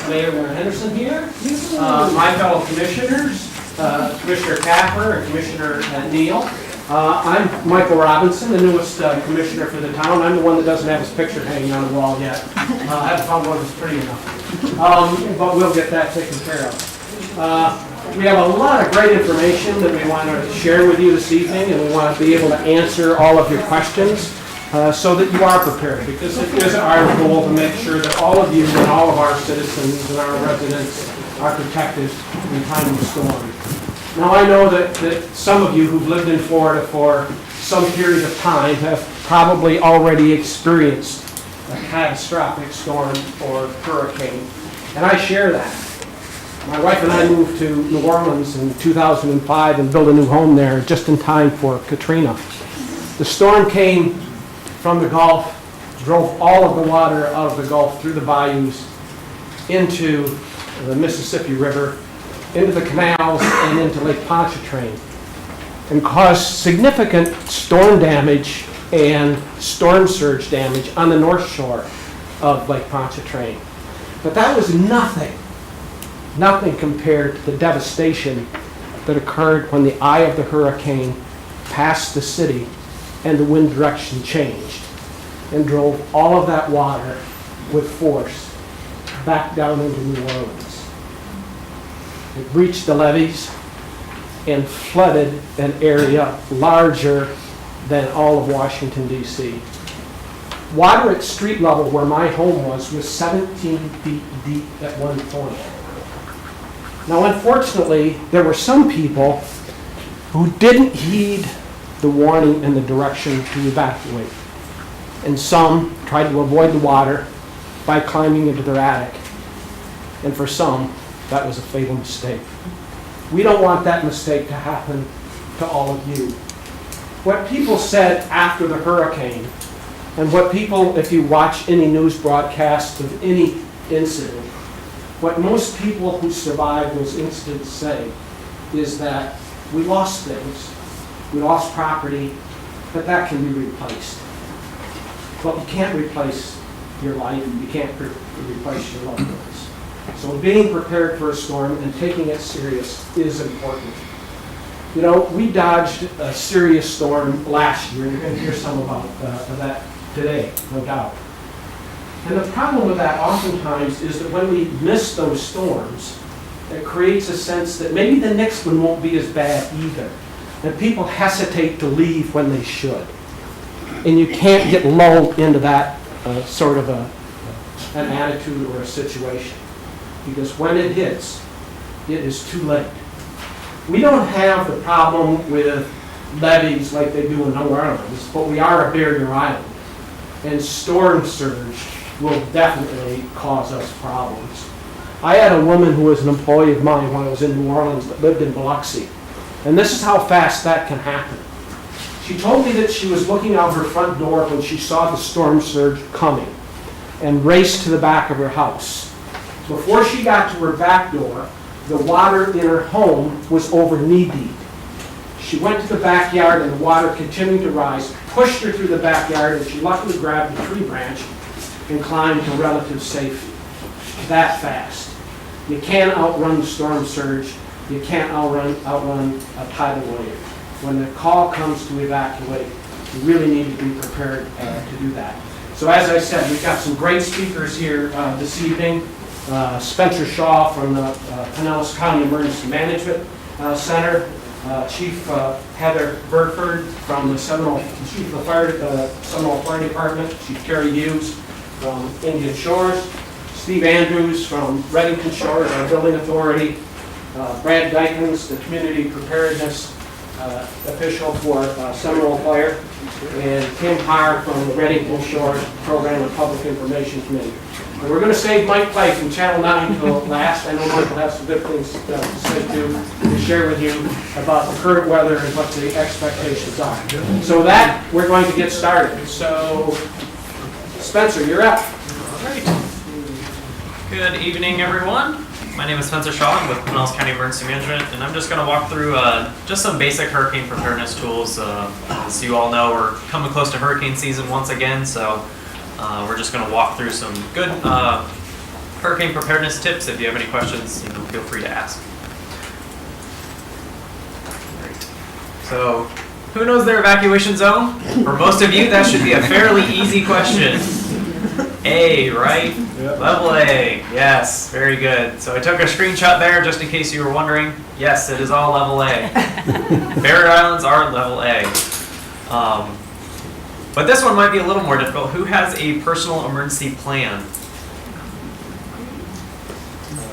Mayor Henderson here, my fellow commissioners, Commissioner Capper and Commissioner Neal. I'm Michael Robinson, the newest commissioner for the town. I'm the one that doesn't have his picture hanging on the wall yet. I haven't found one that's pretty enough. But we'll get that taken care of. We have a lot of great information that we want to share with you this evening, and we want to be able to answer all of your questions so that you are prepared, because it is our goal to make sure that all of you and all of our citizens and our residents are protected in time of storm. Now, I know that some of you who've lived in Florida for some period of time have probably already experienced a catastrophic storm or hurricane, and I share that. My wife and I moved to New Orleans in 2005 and built a new home there just in time for Katrina. The storm came from the Gulf, drove all of the water out of the Gulf through the bayous into the Mississippi River, into the canals, and into Lake Pontchartrain, and caused significant storm damage and storm surge damage on the north shore of Lake Pontchartrain. But that was nothing compared to the devastation that occurred when the eye of the hurricane passed the city and the wind direction changed and drove all of that water with force back down into New Orleans. It reached the levees and flooded an area larger than all of Washington, D.C. Water at street level where my home was 17 feet deep at one point. Now, unfortunately, there were some people who didn't heed the warning and the direction to evacuate. And some tried to avoid the water by climbing into their attic. And for some, that was a fatal mistake. We don't want that mistake to happen to all of you. What people said after the hurricane, and what people, if you watch any news broadcast of any incident, what most people who survived those incidents say is that we lost things, we lost property, but that can be replaced. But you can't replace your life, you can't replace your loved ones. So being prepared for a storm and taking it serious is important. You know, we dodged a serious storm last year, and you're going to hear some about that today, no doubt. And the problem with that oftentimes is that when we miss those storms, it creates a sense that maybe the next one won't be as bad either. And people hesitate to leave when they should. And you can't get lulled into that sort of an attitude or a situation. Because when it hits, it is too late. We don't have the problem with levees like they do in New Orleans, but we are a barrier island. And storm surge will definitely cause us problems. I had a woman who was an employee of mine when I was in New Orleans that lived in Biloxi. And this is how fast that can happen. She told me that she was looking out her front door when she saw the storm surge coming and raced to the back of her house. Before she got to her back door, the water in her home was over knee-deep. She went to the backyard and the water continued to rise, pushed her through the backyard, and she luckily grabbed a tree branch and climbed to relative safety. That fast. You can't outrun the storm surge. You can't outrun a tidal wave. When the call comes to evacuate, you really need to be prepared to do that. So as I said, we've got some great speakers here this evening. Spencer Shaw from the Pinellas County Emergency Management Center, Chief Heather Burford from the Seminole Fire Department, Chief Kerry Hughes from Indian Shores, Steve Andrews from Reddington Shores, our building authority, Brad Dykens, the community preparedness official for Seminole Fire, and Tim Parr from the Reddington Shores Program and Public Information Committee. And we're going to save Mike Clay from Channel 9 until last. I know Mike will have some good things to say to share with you about the current weather and what the expectations are. So that, we're going to get started. So, Spencer, you're up. All right. Good evening, everyone. My name is Spencer Shaw. I'm with Pinellas County Emergency Management, and I'm just going to walk through just some basic hurricane preparedness tools. As you all know, we're coming close to hurricane season once again, so we're just going to walk through some good hurricane preparedness tips. If you have any questions, feel free to ask. Great. So, who knows their evacuation zone? For most of you, that should be a fairly easy question. A, right? Yep. Level A. Yes, very good. So I took a screenshot there just in case you were wondering. Yes, it is all level A. Barrier Islands are level A. But this one might be a little more difficult. Who has a personal emergency plan?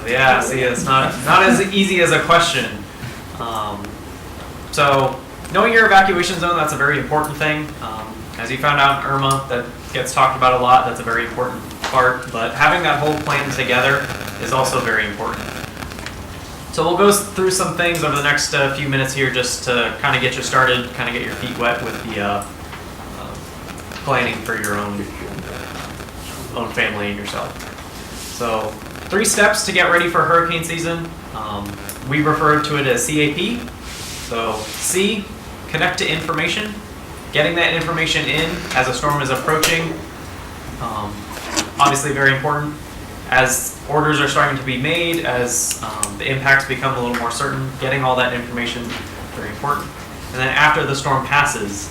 Yeah, see, it's not as easy as a question. So knowing your evacuation zone, that's a very important thing. As you found out in Irma, that gets talked about a lot. That's a very important part. But having that whole plan together is also very important. So we'll go through some things over the next few minutes here just to kind of get you started, kind of get your feet wet with the planning for your own family and yourself. So 3 steps to get ready for hurricane season. We refer to it as CAP. So C, connect to information. Getting that information in as a storm is approaching, obviously very important. As orders are starting to be made, as the impacts become a little more certain, getting all that information, very important. And then after the storm passes,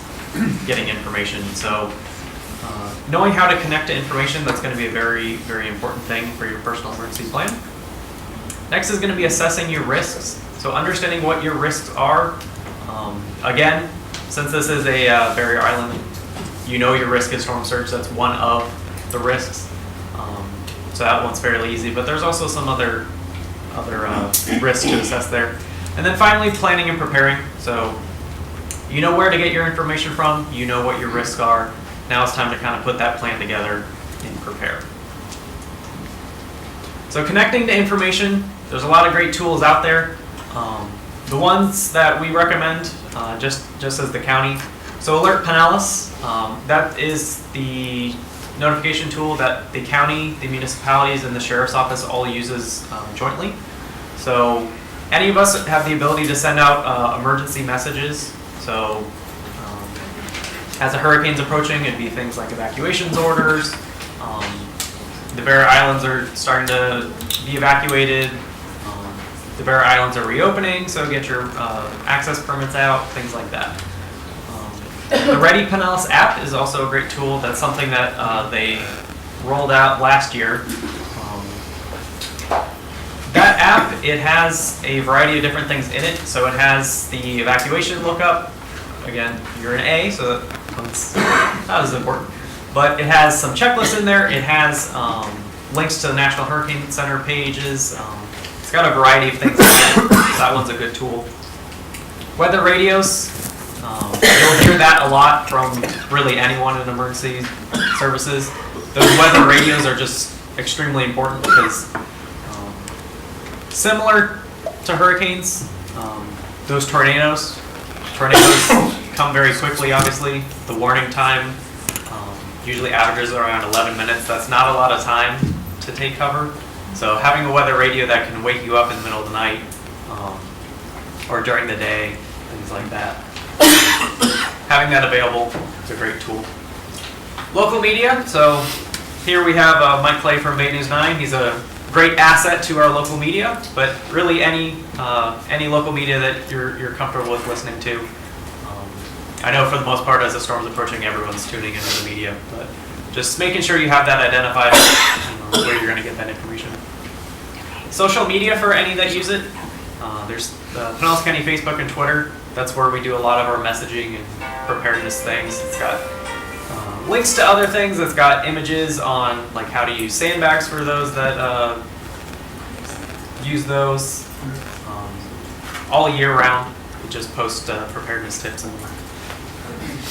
getting information. So knowing how to connect to information, that's going to be a very, very important thing for your personal emergency plan. Next is going to be assessing your risks. So understanding what your risks are. Again, since this is a barrier island, your risk is storm surge. That's one of the risks. So that one's fairly easy, but there's also some other risks to assess there. And then finally, planning and preparing. So you know where to get your information from. You know what your risks are. Now it's time to kind of put that plan together and prepare. So connecting to information, there's a lot of great tools out there. The ones that we recommend, just as the county. So Alert Pinellas, that is the notification tool that the county, the municipalities, and the sheriff's office all uses jointly. So any of us have the ability to send out emergency messages. So as a hurricane's approaching, it'd be things like evacuations orders. The Barrier Islands are starting to be evacuated. The Barrier Islands are reopening, so get your access permits out, things like that. The Ready Pinellas app is also a great tool. That's something that they rolled out last year. That app, it has a variety of different things in it. So it has the evacuation lookup. Again, you're an A, so that's not as important. But it has some checklists in there. It has links to the National Hurricane Center pages. It's got a variety of things in it. So that one's a good tool. Weather radios. You'll hear that a lot from really anyone in emergency services. Those weather radios are just extremely important because similar to hurricanes, those tornadoes come very quickly, obviously. The warning time usually averages around 11 minutes. That's not a lot of time to take cover. So having a weather radio that can wake you up in the middle of the night or during the day, things like that. Having that available is a great tool. Local media. So here we have Mike Clay from Bay News 9. He's a great asset to our local media, but really any local media that you're comfortable with listening to. I know for the most part, as the storm's approaching, everyone's tuning into the media, but just making sure you have that identified, where you're going to get that information. Social media for any that use it. There's the Pinellas County Facebook and Twitter. That's where we do a lot of our messaging and preparedness things. It's got links to other things. It's got images on like how to use sandbags for those that use those all year round. We just post preparedness tips and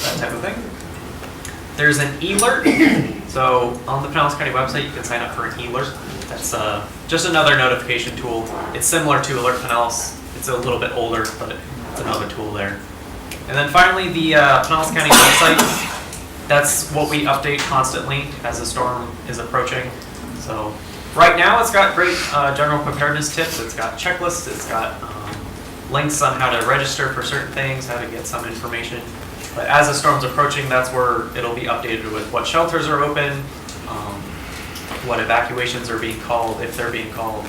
that type of thing. There's an e-alert. So on the Pinellas County website, you can sign up for an e-alert. That's just another notification tool. It's similar to Alert Pinellas. It's a little bit older, but it's another tool there. And then finally, the Pinellas County website. That's what we update constantly as the storm is approaching. So right now, it's got great general preparedness tips. It's got checklists. It's got links on how to register for certain things, how to get some information. But as the storm's approaching, that's where it'll be updated with what shelters are open, what evacuations are being called, if they're being called,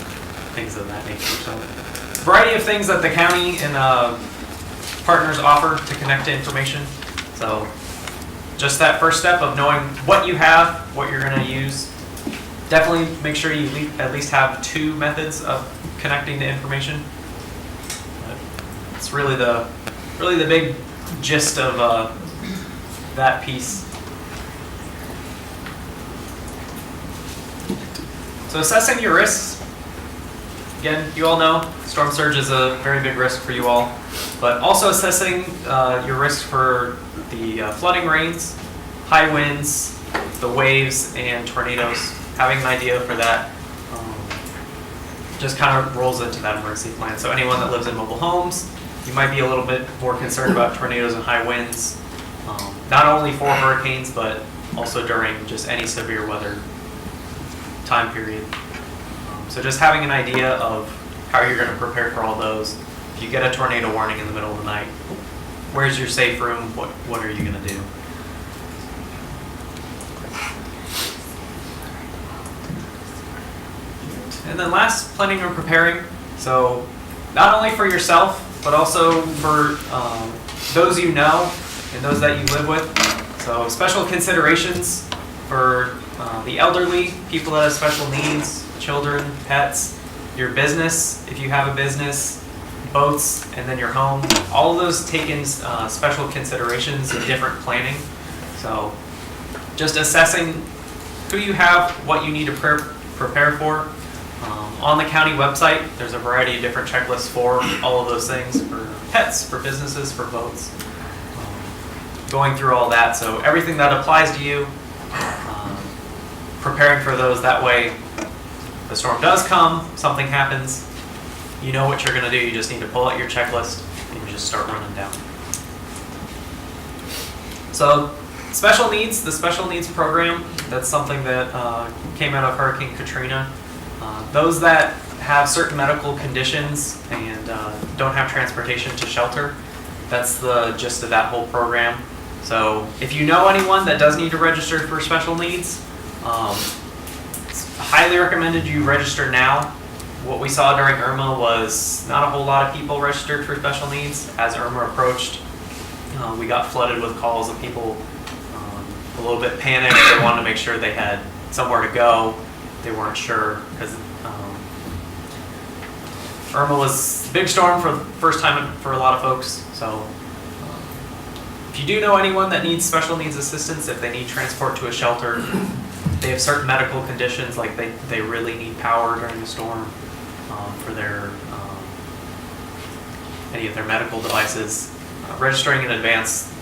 things of that nature. So, a variety of things that the county and partners offer to connect to information. So, just that first step of knowing what you have, what you're going to use. Definitely make sure you at least have 2 methods of connecting to information. It's really the big gist of that piece. So assessing your risks. Again, you all know storm surge is a very big risk for you all, but also assessing your risk for the flooding rains, high winds, the waves, and tornadoes. Having an idea for that just kind of rolls into that emergency plan. So anyone that lives in mobile homes, you might be a little bit more concerned about tornadoes and high winds, not only for hurricanes, but also during just any severe weather time period. So just having an idea of how you're going to prepare for all those. If you get a tornado warning in the middle of the night, where's your safe room? What are you going to do? And then last, planning and preparing. So not only for yourself, but also for those you know and those that you live with. So special considerations for the elderly, people that have special needs, children, pets, your business, if you have a business, boats, and then your home. All of those take in special considerations and different planning. So just assessing who you have, what you need to prepare for. On the county website, there's a variety of different checklists for all of those things, for pets, for businesses, for boats. Going through all that, so everything that applies to you, preparing for those, that way the storm does come, something happens, you know what you're going to do, you just need to pull out your checklist and you just start running down. So special needs, the special needs program, that's something that came out of Hurricane Katrina. Those that have certain medical conditions and don't have transportation to shelter, that's the gist of that whole program. So if you know anyone that does need to register for special needs, it's highly recommended you register now. What we saw during Irma was not a whole lot of people registered for special needs. As Irma approached, we got flooded with calls of people a little bit panicked. They wanted to make sure they had somewhere to go. They weren't sure because Irma was a big storm for the first time for a lot of folks. So if you do know anyone that needs special needs assistance, if they need transport to a shelter, they have certain medical conditions, like they really need power during the storm for their any of their medical devices, registering in advance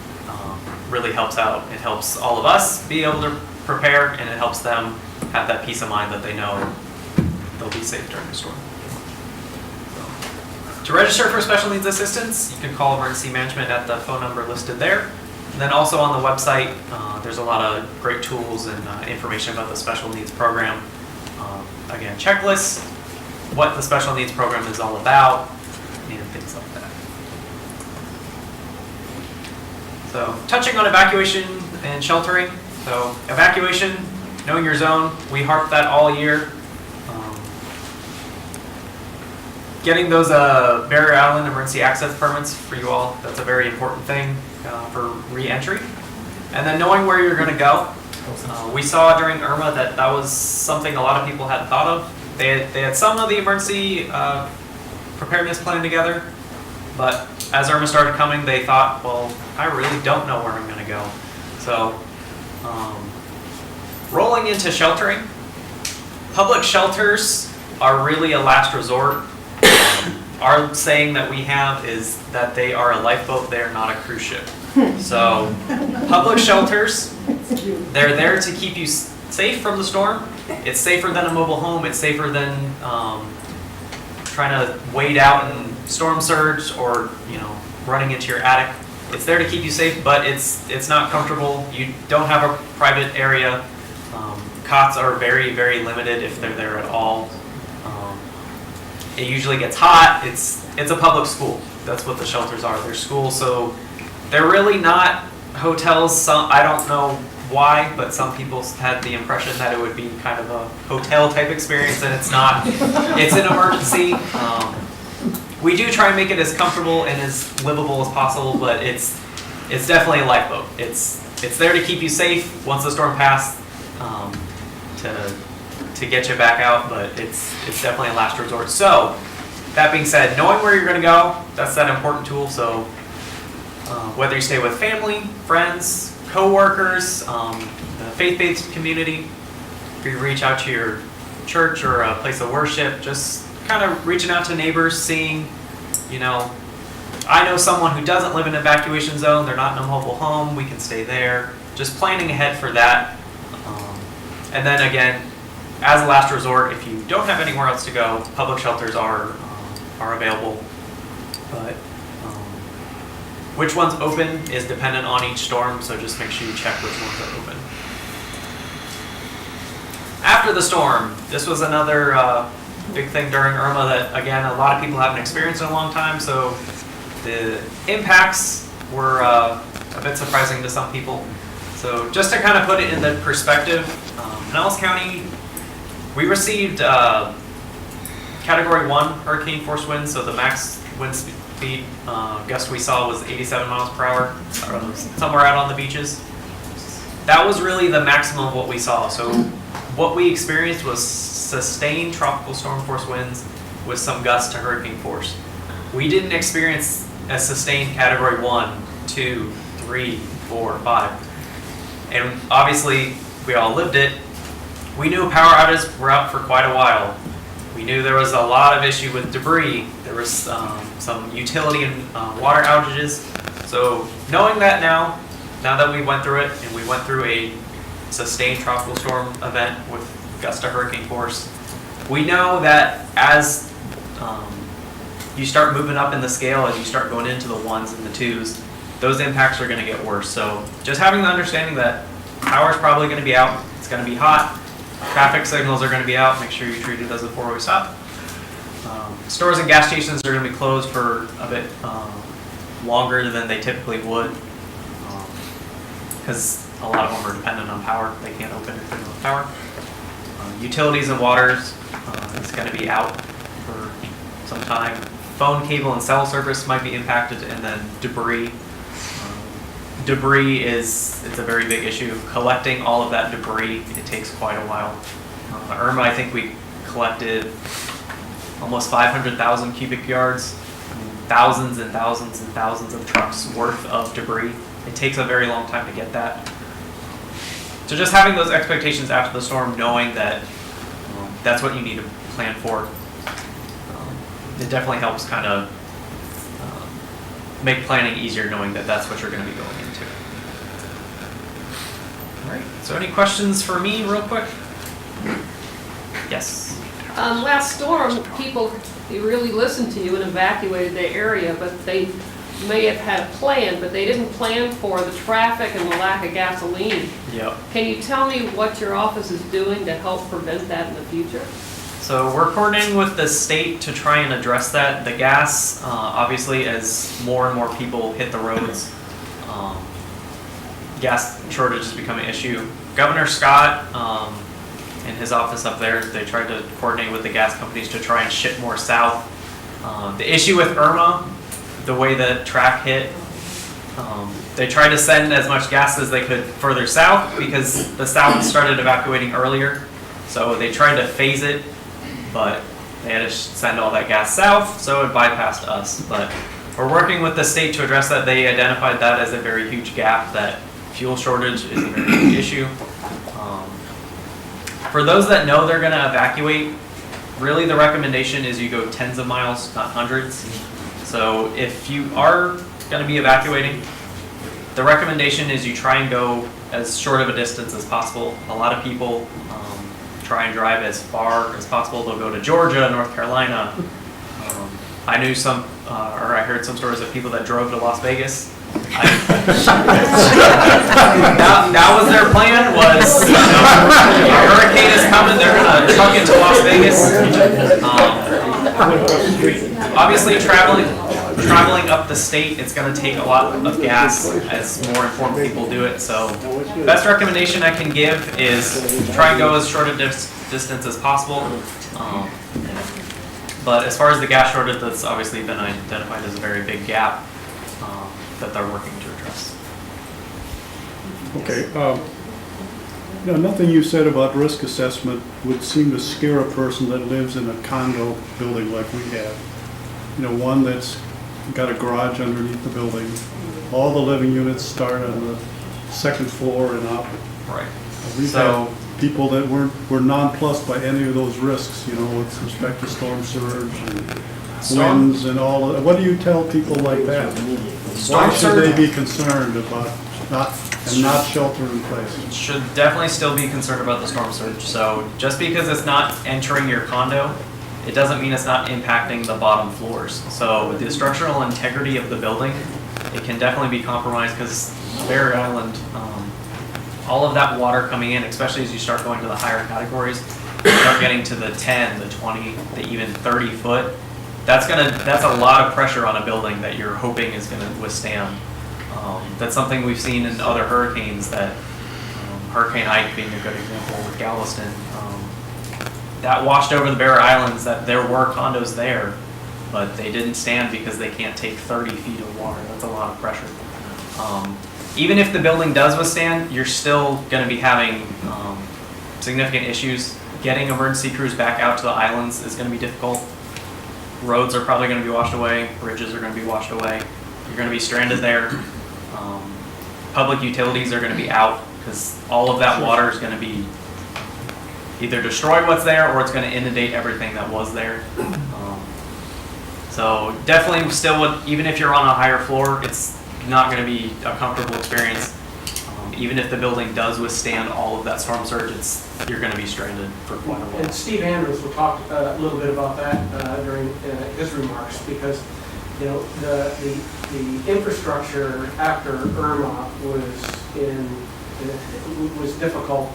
really helps out. It helps all of us be able to prepare, and it helps them have that peace of mind that they know they'll be safe during the storm. To register for special needs assistance, you can call emergency management at the phone number listed there. And then also on the website, there's a lot of great tools and information about the special needs program. Again, checklists, what the special needs program is all about, and things like that. So touching on evacuation and sheltering. So evacuation, knowing your zone, we harp that all year. Getting those Barrier Island emergency access permits for you all, that's a very important thing for re-entry. And then knowing where you're going to go. We saw during Irma that was something a lot of people hadn't thought of. They had some of the emergency preparedness plan together, but as Irma started coming, they thought, well, I really don't know where I'm going to go. So rolling into sheltering, public shelters are really a last resort. Our saying that we have is that they are a lifeboat, they are not a cruise ship. So public shelters, they're there to keep you safe from the storm. It's safer than a mobile home. It's safer than trying to wade out in storm surge or running into your attic. It's there to keep you safe, but it's not comfortable. You don't have a private area. Cots are very, very limited if they're there at all. It usually gets hot. It's a public school. That's what the shelters are. They're schools, so they're really not hotels. I don't know why, but some people had the impression that it would be kind of a hotel type experience, and it's not. It's an emergency. We do try and make it as comfortable and as livable as possible, but it's definitely a lifeboat. It's there to keep you safe once the storm passed, to get you back out, but it's definitely a last resort. So, that being said, knowing where you're going to go, that's that important tool. So, whether you stay with family, friends, co-workers, the faith-based community, if you reach out to your church or a place of worship, just kind of reaching out to neighbors, seeing, I know someone who doesn't live in an evacuation zone, they're not in a mobile home, we can stay there. Just planning ahead for that. And then again, as a last resort, if you don't have anywhere else to go, public shelters are available. But which one's open is dependent on each storm, so just make sure you check which ones are open. After the storm, this was another big thing during Irma that, again, a lot of people haven't experienced in a long time, so the impacts were a bit surprising to some people. So just to kind of put it in the perspective, Pinellas County, we received Category 1 hurricane force winds, so the max wind speed gust we saw was 87 miles per hour, somewhere out on the beaches. That was really the maximum of what we saw. So what we experienced was sustained tropical storm force winds with some gusts to hurricane force. We didn't experience a sustained Category 1, 2, 3, 4, 5. And obviously, we all lived it. We knew power outages were out for quite a while. We knew there was a lot of issue with debris. There was some utility and water outages. So knowing that now that we went through it, and we went through a sustained tropical storm event with gusts to hurricane force, we know that as you start moving up in the scale, as you start going into the 1s and the 2s, those impacts are going to get worse. So just having the understanding that power is probably going to be out, it's going to be hot, traffic signals are going to be out, make sure you treat it as a 4-way stop. Stores and gas stations are going to be closed for a bit longer than they typically would, because a lot of them are dependent on power. They can't open if they don't have power. Utilities and waters is going to be out for some time. Phone, cable, and cell service might be impacted, and then debris. Debris it's a very big issue. Collecting all of that debris, it takes quite a while. Irma, I think we collected almost 500,000 cubic yards, thousands and thousands and thousands of trucks worth of debris. It takes a very long time to get that. So just having those expectations after the storm, knowing that that's what you need to plan for, it definitely helps kind of make planning easier, knowing that that's what you're going to be going into. All right, so any questions for me real quick? Yes. Last storm, people really listened to you and evacuated the area, but they may have had a plan, but they didn't plan for the traffic and the lack of gasoline. Yep. Can you tell me what your office is doing to help prevent that in the future? So we're coordinating with the state to try and address that. The gas, obviously, as more and more people hit the roads, gas shortage is becoming an issue. Governor Scott and his office up there, they tried to coordinate with the gas companies to try and ship more south. The issue with Irma, the way the track hit, they tried to send as much gas as they could further south because the south started evacuating earlier. So they tried to phase it, but they had to send all that gas south, so it bypassed us. But we're working with the state to address that. They identified that as a very huge gap, that fuel shortage is a very big issue. For those that know they're going to evacuate, really the recommendation is you go tens of miles, not hundreds. So if you are going to be evacuating, the recommendation is you try and go as short of a distance as possible. A lot of people try and drive as far as possible. They'll go to Georgia, North Carolina. I knew some, or I heard some stories of people that drove to Las Vegas. That was their plan, was, a hurricane is coming, they're gonna truck into Las Vegas. Obviously traveling traveling up the state, it's gonna take a lot of gas as more informed people do it, so best recommendation I can give is try and go as short a distance as possible. But as far as the gas shortage, that's obviously been identified as a very big gap that they're working to address. Okay, now, nothing you said about risk assessment would seem to scare a person that lives in a condo building like we have. You know, one that's got a garage underneath the building. All the living units start on the second floor and up. Right. We've So- had people that were nonplussed by any of those risks, you know, with respect to storm surge and winds and all. What do you tell people like that? Why should they be concerned about not shelter in place? Should definitely still be concerned about the storm surge. So just because it's not entering your condo, it doesn't mean it's not impacting the bottom floors. So the structural integrity of the building, it can definitely be compromised because Barry Island, all of that water coming in, especially as you start going to the higher categories, start getting to the 10, the 20, the even 30 foot, that's a lot of pressure on a building that you're hoping is gonna withstand. That's something we've seen in other hurricanes that, Hurricane Ike being a good example with Galveston, that washed over the Barrier Islands, that there were condos there, but they didn't stand because they can't take 30 feet of water. That's a lot of pressure. Even if the building does withstand, you're still gonna be having, significant issues. Getting emergency crews back out to the islands is gonna be difficult. Roads are probably gonna be washed away, bridges are gonna be washed away. You're gonna be stranded there. Public utilities are gonna be out because all of that water is gonna be either destroy what's there or it's gonna inundate everything that was there. So definitely still would, even if you're on a higher floor, it's not gonna be a comfortable experience. Even if the building does withstand all of that storm surge, you're gonna be stranded for quite a while. And Steve Andrews will talk a little bit about that during his remarks, because, you know, the infrastructure after Irma was difficult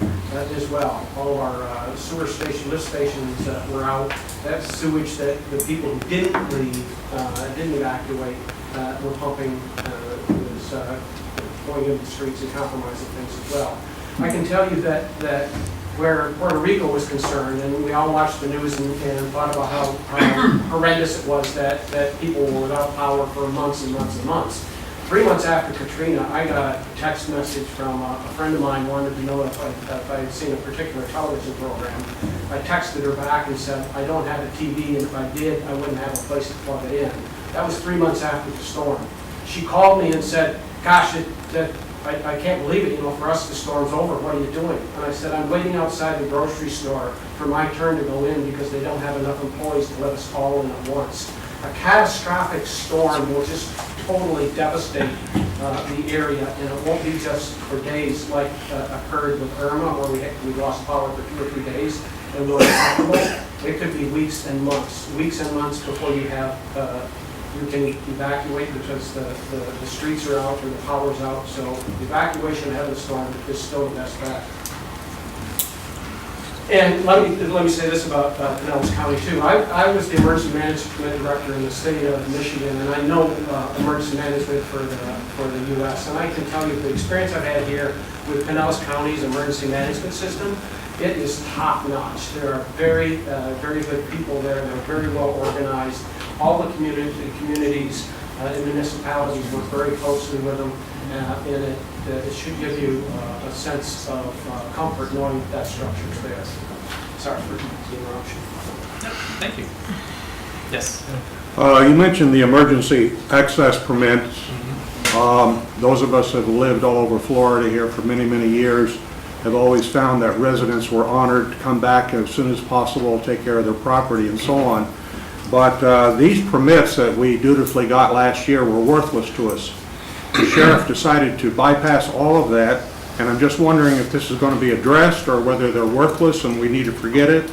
as well. All of our sewer station, lift stations were out. That sewage that the people who didn't leave, didn't evacuate, were pumping, was going into the streets and compromising things as well. I can tell you that where Puerto Rico was concerned, and we all watched the news and thought about how horrendous it was that people were without power for months and months and months. 3 months after Katrina, I got a text message from a friend of mine, wanted to know if I had seen a particular television program. I texted her back and said, I don't have a TV, and if I did, I wouldn't have a place to plug it in. That was 3 months after the storm. She called me and said, gosh, I can't believe it, you know, for us the storm's over, what are you doing? And I said, I'm waiting outside the grocery store for my turn to go in because they don't have enough employees to let us all in at once. A catastrophic storm will just totally devastate the area, and it won't be just for days like occurred with Irma, where we lost power for 2 or 3 days and we were uncomfortable. It could be weeks and months before you have you can evacuate because the streets are out or the power's out. So evacuation ahead of the storm is still the best bet. And let me say this about Pinellas County too. I was the emergency management director in the state of Michigan, and I know emergency management for the U.S. And I can tell you the experience I've had here with Pinellas County's emergency management system, it is top notch. There are very good people there. They're very well organized. All the communities and municipalities work very closely with them, and it should give you a sense of comfort knowing that structure is there. Sorry for the interruption. Thank you. Yes. You mentioned the emergency access permits. Those of us that have lived all over Florida here for many, many years have always found that residents were honored to come back as soon as possible, take care of their property and so on. But these permits that we dutifully got last year were worthless to us. The sheriff decided to bypass all of that, and I'm just wondering if this is going to be addressed or whether they're worthless and we need to forget it,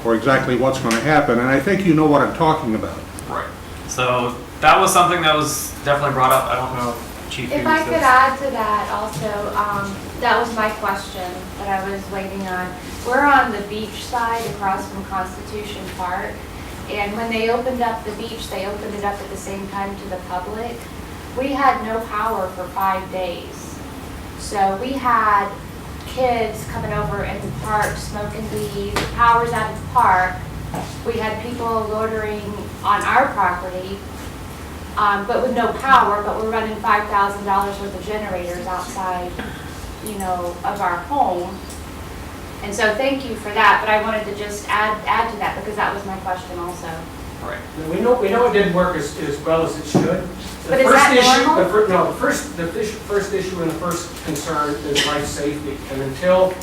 or exactly what's going to happen. And I think you know what I'm talking about. Right. So that was something that was definitely brought up. I don't know, Chief. If I could add to that also, that was my question that I was waiting on. We're on the beach side across from Constitution Park, and when they opened up the beach, they opened it up at the same time to the public. We had no power for 5 days. So we had kids coming over in the park smoking weed, the power's out of the park. We had people loitering on our property, but with no power, but we're running $5,000 worth of generators outside, you know, of our home. And so thank you for that, but I wanted to just add to that because that was my question also. Right. We know it didn't work as well as it should. But is that normal? The first issue and the first concern is life safety, and until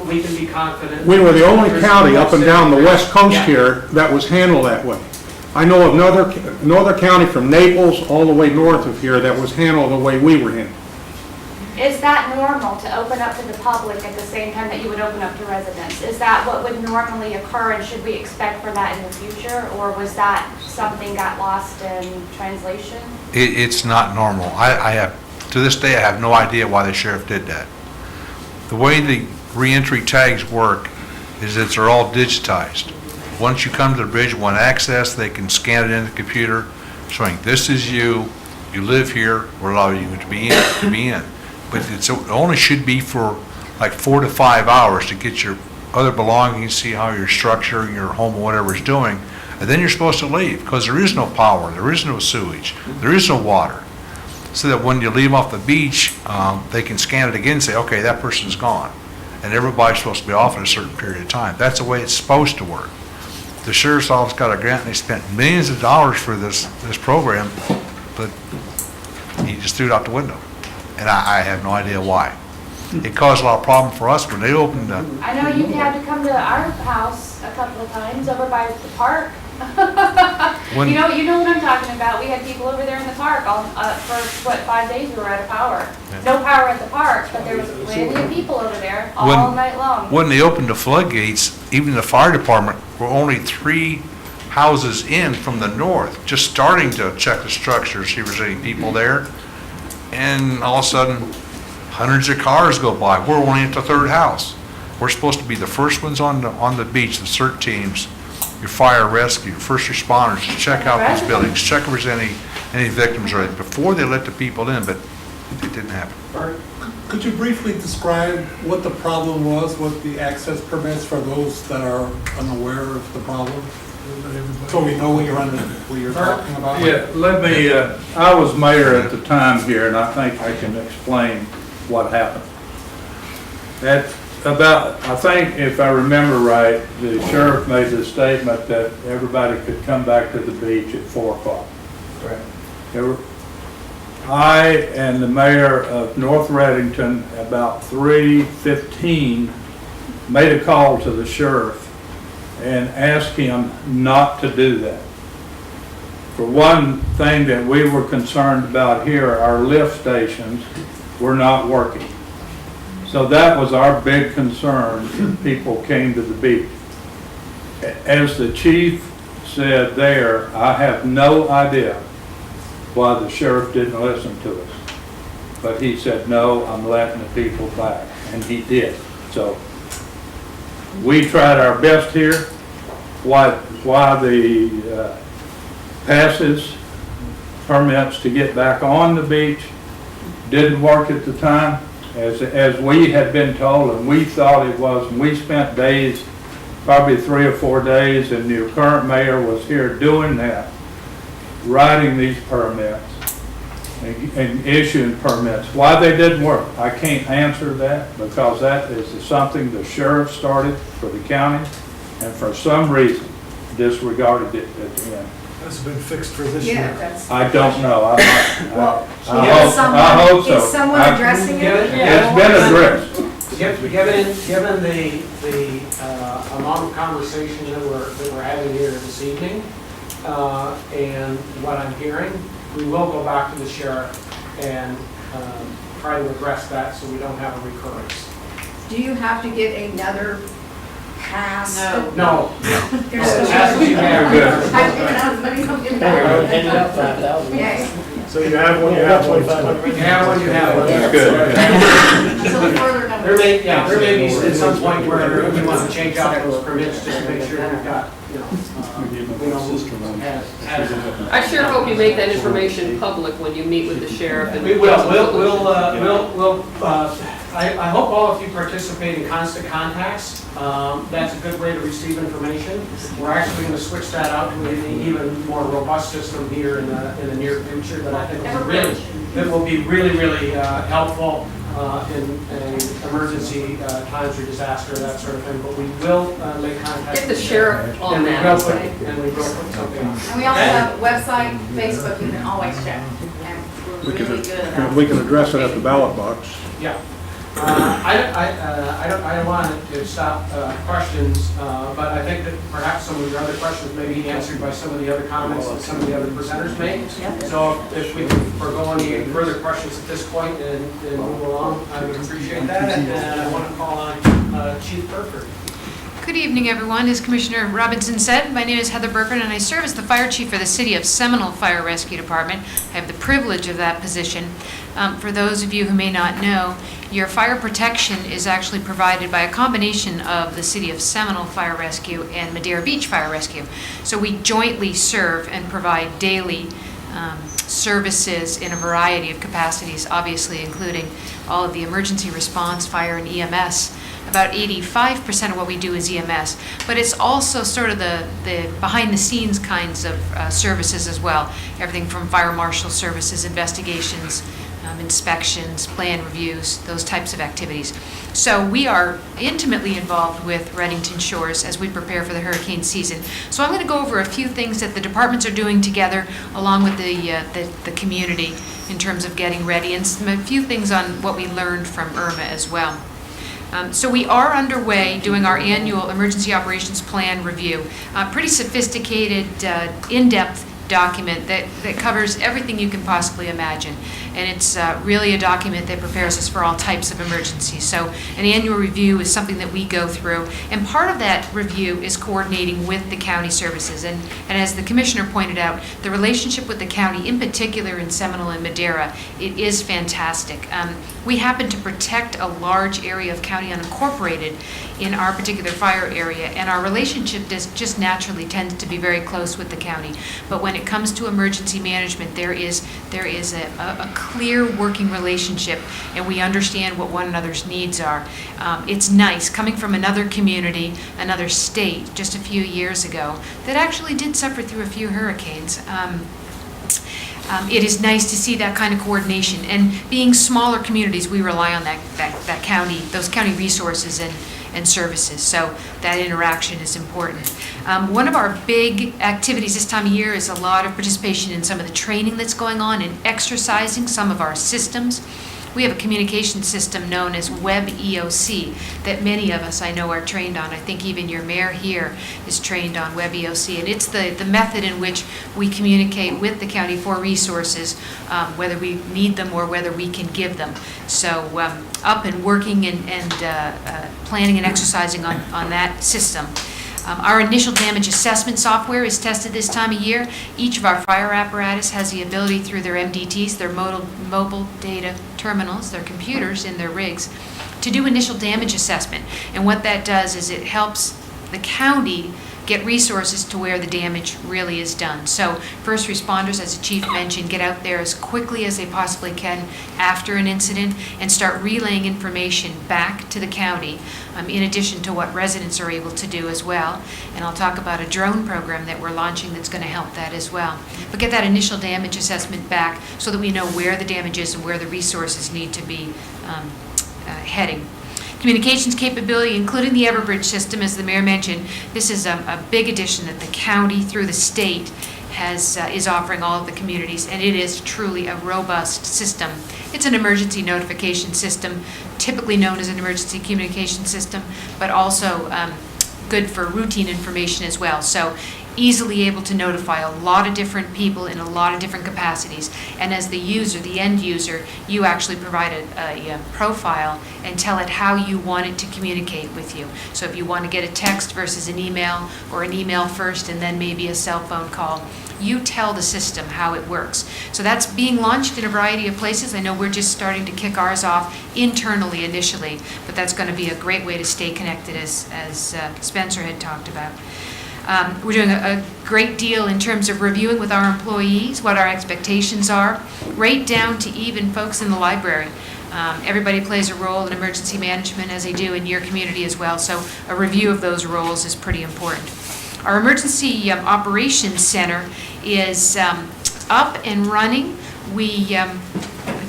we can be confident. We were the only there's county no up and down the safety. west coast Yeah. here that was handled that way. I know of no other county from Naples all the way north of here that was handled the way we were handled. Is that normal to open up to the public at the same time that you would open up to residents? Is that what would normally occur, and should we expect for that in the future? Or was that something got lost in translation? It's not normal. I have, to this day, I have no idea why the sheriff did that. The way the reentry tags work is that they're all digitized. Once you come to the bridge, want access, they can scan it in the computer, showing this is you, you live here, we're allowing you to be in. But it only should be for like 4 to 5 hours to get your other belongings, see how your structure, your home, or whatever is doing, and then you're supposed to leave, because there is no power, there is no sewage, there is no water. So that when you leave off the beach, they can scan it again and say, okay, that person's gone. And everybody's supposed to be off in a certain period of time. That's the way it's supposed to work. The sheriff's office got a grant, and they spent millions of dollars for this program, but he just threw it out the window. And I have no idea why. It caused a lot of problem for us when they opened the, I know you had to come to our house a couple of times over by the park. When- You know what I'm talking about. We had people over there in the park all, for, 5 days we were out of power. No power at the park, but there was plenty of people over there all When- night long. when they opened the floodgates, even the fire department were only 3 houses in from the north, just starting to check the structures, see if there's any people there. And all of a sudden, hundreds of cars go by. We're only at the 3rd house. We're supposed to be the first ones on the beach, the CERT teams, your fire rescue, first responders, to check out these buildings, check if there's any victims or anything, before they let the people in, but it didn't happen. Could you briefly describe what the problem was with the access permits for those that are unaware of the problem? So we know what you're talking about? Yeah, let me, I was mayor at the time here, and I think I can explain what happened. I think if I remember right, the sheriff made the statement that everybody could come back to the beach at 4 o'clock. I and the mayor of North Reddington, about 3:15, made a call to the sheriff and asked him not to do that. For one thing that we were concerned about here, our lift stations were not working. So that was our big concern when people came to the beach. As the chief said there, I have no idea why the sheriff didn't listen to us. But he said, no, I'm letting the people back, and he did. So we tried our best here. Why the passes, permits to get back on the beach didn't work at the time, as we had been told, and we thought it was, and we spent days, probably 3 or 4 days, and the current mayor was here doing that, writing these permits and issuing permits. Why they didn't work, I can't answer that, because that is something the sheriff started for the county, and for some reason disregarded it at the end. Has been fixed for this year. I don't know. I Well, hope so. is someone addressing it? It's been addressed. Given the amount of conversation that we're having here this evening, and what I'm hearing, we will go back to the sheriff and try to address that so we don't have a recurrence. Do you have to get another pass? No. There's No, still- passes you have. I've given out as many as I'm giving out. Okay. So you have one, you have one. You have one, you have one. That's good. So the further There may be at some point where we want to change out those permits just to make sure we've got, I sure hope you make that information public when you meet with the sheriff and. We will, I hope all of you participate in constant contacts. That's a good way to receive information. We're actually going to switch that out to an even more robust system here in the near future that I think will be really helpful in emergency times or disaster, that sort of thing. But we will make contact. Get the sheriff on And we that. will put- and we will put something on. And we also have a website, Facebook, you can always check. And we're really good about We can address it at the ballot box. Yeah. I don't want to stop questions, but I think that perhaps some of your other questions may be answered by some of the other comments that some of the other presenters made. So if we can forego any further questions at this point and move along, I would appreciate that. And I want to call on Chief Burford. Good evening, everyone. As Commissioner Robinson said, my name is Heather Burford, and I serve as the Fire Chief for the City of Seminole Fire Rescue Department. I have the privilege of that position. For those of you who may not know, your fire protection is actually provided by a combination of the City of Seminole Fire Rescue and Madeira Beach Fire Rescue. So we jointly serve and provide daily services in a variety of capacities, obviously including all of the emergency response, fire, and EMS. About 85% of what we do is EMS, but it's also sort of the behind-the-scenes kinds of services as well. Everything from fire marshal services, investigations, inspections, plan reviews, those types of activities. So we are intimately involved with Reddington Shores as we prepare for the hurricane season. So I'm going to go over a few things that the departments are doing together along with the community in terms of getting ready, and a few things on what we learned from Irma as well. So we are underway doing our annual Emergency Operations Plan review. Pretty sophisticated, in-depth document that covers everything you can possibly imagine. And it's really a document that prepares us for all types of emergencies. So an annual review is something that we go through. And part of that review is coordinating with the county services. And as the commissioner pointed out, the relationship with the county, in particular in Seminole and Madeira, it is fantastic. We happen to protect a large area of county unincorporated in our particular fire area, and our relationship just naturally tends to be very close with the county. But when it comes to emergency management, there is a clear working relationship, and we understand what one another's needs are. It's nice, coming from another community, another state, just a few years ago, that actually did suffer through a few hurricanes. It is nice to see that kind of coordination. And being smaller communities, we rely on that county, those county resources and services. So that interaction is important. One of our big activities this time of year is a lot of participation in some of the training that's going on and exercising some of our systems. We have a communication system known as WebEOC that many of us I know are trained on. I think even your mayor here is trained on WebEOC, and it's the method in which we communicate with the county for resources, whether we need them or whether we can give them. So up and working and planning and exercising on that system. Our initial damage assessment software is tested this time of year. Each of our fire apparatus has the ability through their MDTs, their mobile data terminals, their computers in their rigs, to do initial damage assessment. And what that does is it helps the county get resources to where the damage really is done. So first responders, as the chief mentioned, get out there as quickly as they possibly can after an incident and start relaying information back to the county, in addition to what residents are able to do as well. And I'll talk about a drone program that we're launching that's going to help that as well. But get that initial damage assessment back so that we know where the damage is and where the resources need to be heading. Communications capability, including the Everbridge system, as the mayor mentioned. This is a big addition that the county through the state is offering all of the communities, and it is truly a robust system. It's an emergency notification system, typically known as an emergency communication system, but also good for routine information as well. So easily able to notify a lot of different people in a lot of different capacities. And as the user, the end user, you actually provide a profile and tell it how you want it to communicate with you. So if you want to get a text versus an email, or an email first and then maybe a cell phone call, you tell the system how it works. So that's being launched in a variety of places. I know we're just starting to kick ours off internally initially, but that's going to be a great way to stay connected, as Spencer had talked about. We're doing a great deal in terms of reviewing with our employees what our expectations are, right down to even folks in the library. Everybody plays a role in emergency management, as they do in your community as well, so a review of those roles is pretty important. Our Emergency Operations Center is up and running. We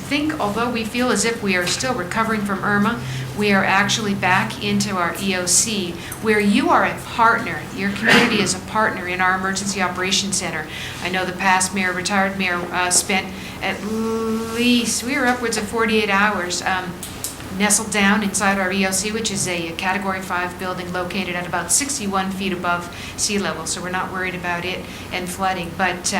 think, although we feel as if we are still recovering from Irma, we are actually back into our EOC, where you are a partner. Your community is a partner in our Emergency Operations Center. I know the past mayor, retired mayor, spent at least, we were upwards of 48 hours nestled down inside our EOC, which is a Category 5 building located at about 61 feet above sea level, so we're not worried about it and flooding. But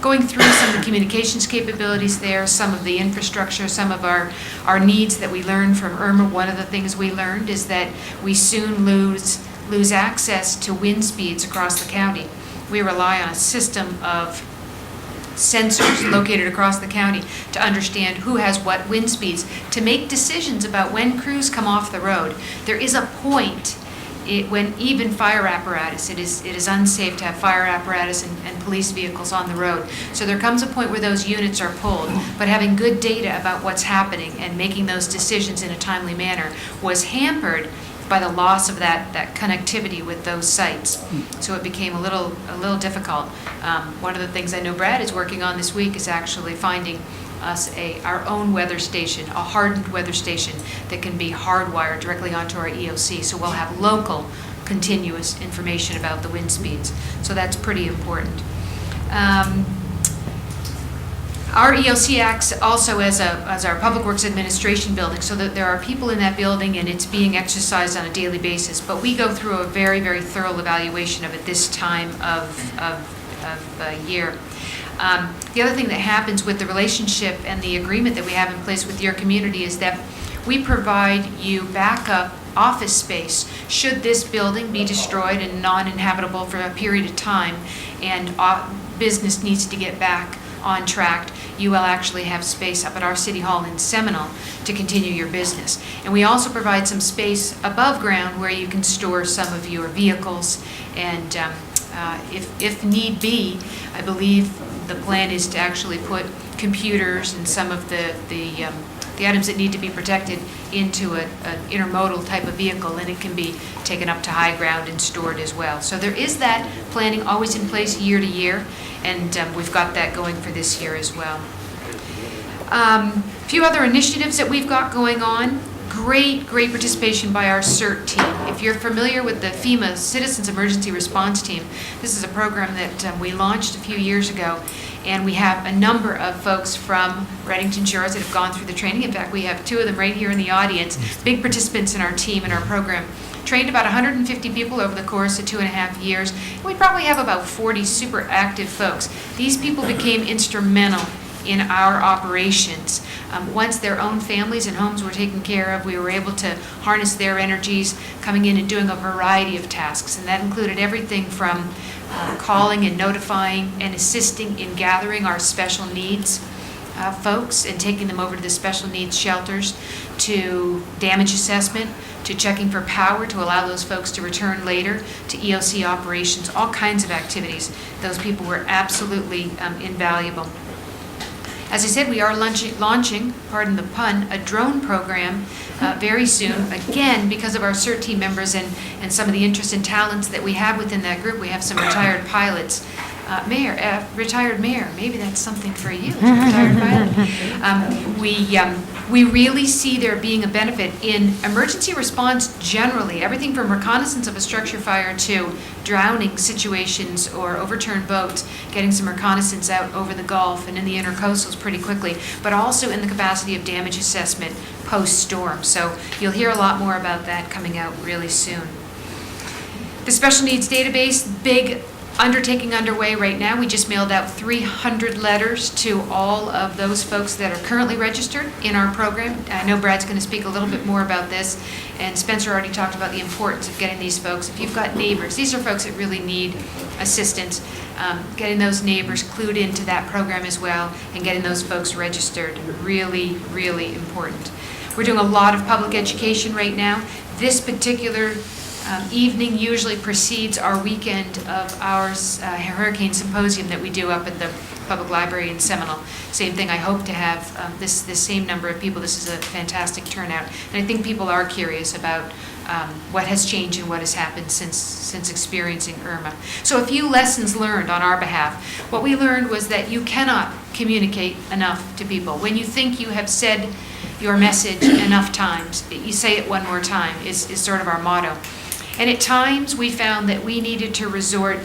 going through some of the communications capabilities there, some of the infrastructure, some of our needs that we learned from Irma, one of the things we learned is that we soon lose access to wind speeds across the county. We rely on a system of sensors located across the county to understand who has what wind speeds, to make decisions about when crews come off the road. There is a point when even fire apparatus, it is unsafe to have fire apparatus and police vehicles on the road. So there comes a point where those units are pulled, but having good data about what's happening and making those decisions in a timely manner was hampered by the loss of that connectivity with those sites. So it became a little difficult. One of the things I know Brad is working on this week is actually finding us our own weather station, a hardened weather station that can be hardwired directly onto our EOC. So we'll have local continuous information about the wind speeds. So that's pretty important. Our EOC acts also as our Public Works Administration building, so that there are people in that building and it's being exercised on a daily basis. But we go through a very, very thorough evaluation of it this time of year. The other thing that happens with the relationship and the agreement that we have in place with your community is that we provide you backup office space should this building be destroyed and non-inhabitable for a period of time and business needs to get back on track. You will actually have space up at our City Hall in Seminole to continue your business. And we also provide some space above ground where you can store some of your vehicles and if need be, I believe the plan is to actually put computers and some of the items that need to be protected into an intermodal type of vehicle, and it can be taken up to high ground and stored as well. So there is that planning always in place year to year, and we've got that going for this year as well. A few other initiatives that we've got going on. Great participation by our CERT team. If you're familiar with the FEMA Citizens Emergency Response Team, this is a program that we launched a few years ago, and we have a number of folks from Redington Shores that have gone through the training. In fact, we have two of them right here in the audience, big participants in our team and our program. Trained about 150 people over the course of 2.5 years. We probably have about 40 super active folks. These people became instrumental in our operations. Once their own families and homes were taken care of, we were able to harness their energies, coming in and doing a variety of tasks. And that included everything from calling and notifying and assisting in gathering our special needs folks and taking them over to the special needs shelters, to damage assessment, to checking for power to allow those folks to return later, to EOC operations, all kinds of activities. Those people were absolutely invaluable. As I said, we are launching, pardon the pun, a drone program very soon. Again, because of our CERT team members and some of the interest and talents that we have within that group, we have some retired pilots. Retired mayor, maybe that's something for you, retired pilot. We really see there being a benefit in emergency response generally, everything from reconnaissance of a structure fire to drowning situations or overturned boats, getting some reconnaissance out over the Gulf and in the intercoastals pretty quickly, but also in the capacity of damage assessment post-storm. So you'll hear a lot more about that coming out really soon. The special needs database, big undertaking underway right now. We just mailed out 300 letters to all of those folks that are currently registered in our program. I know Brad's going to speak a little bit more about this, and Spencer already talked about the importance of getting these folks. If you've got neighbors, these are folks that really need assistance, getting those neighbors clued into that program as well, and getting those folks registered. Really, really important. We're doing a lot of public education right now. This particular evening usually precedes our weekend of our hurricane symposium that we do up at the Public Library in Seminole. Same thing, I hope to have this same number of people. This is a fantastic turnout. And I think people are curious about what has changed and what has happened since experiencing Irma. So a few lessons learned on our behalf. What we learned was that you cannot communicate enough to people. When you think you have said your message enough times, you say it one more time is sort of our motto. And at times we found that we needed to resort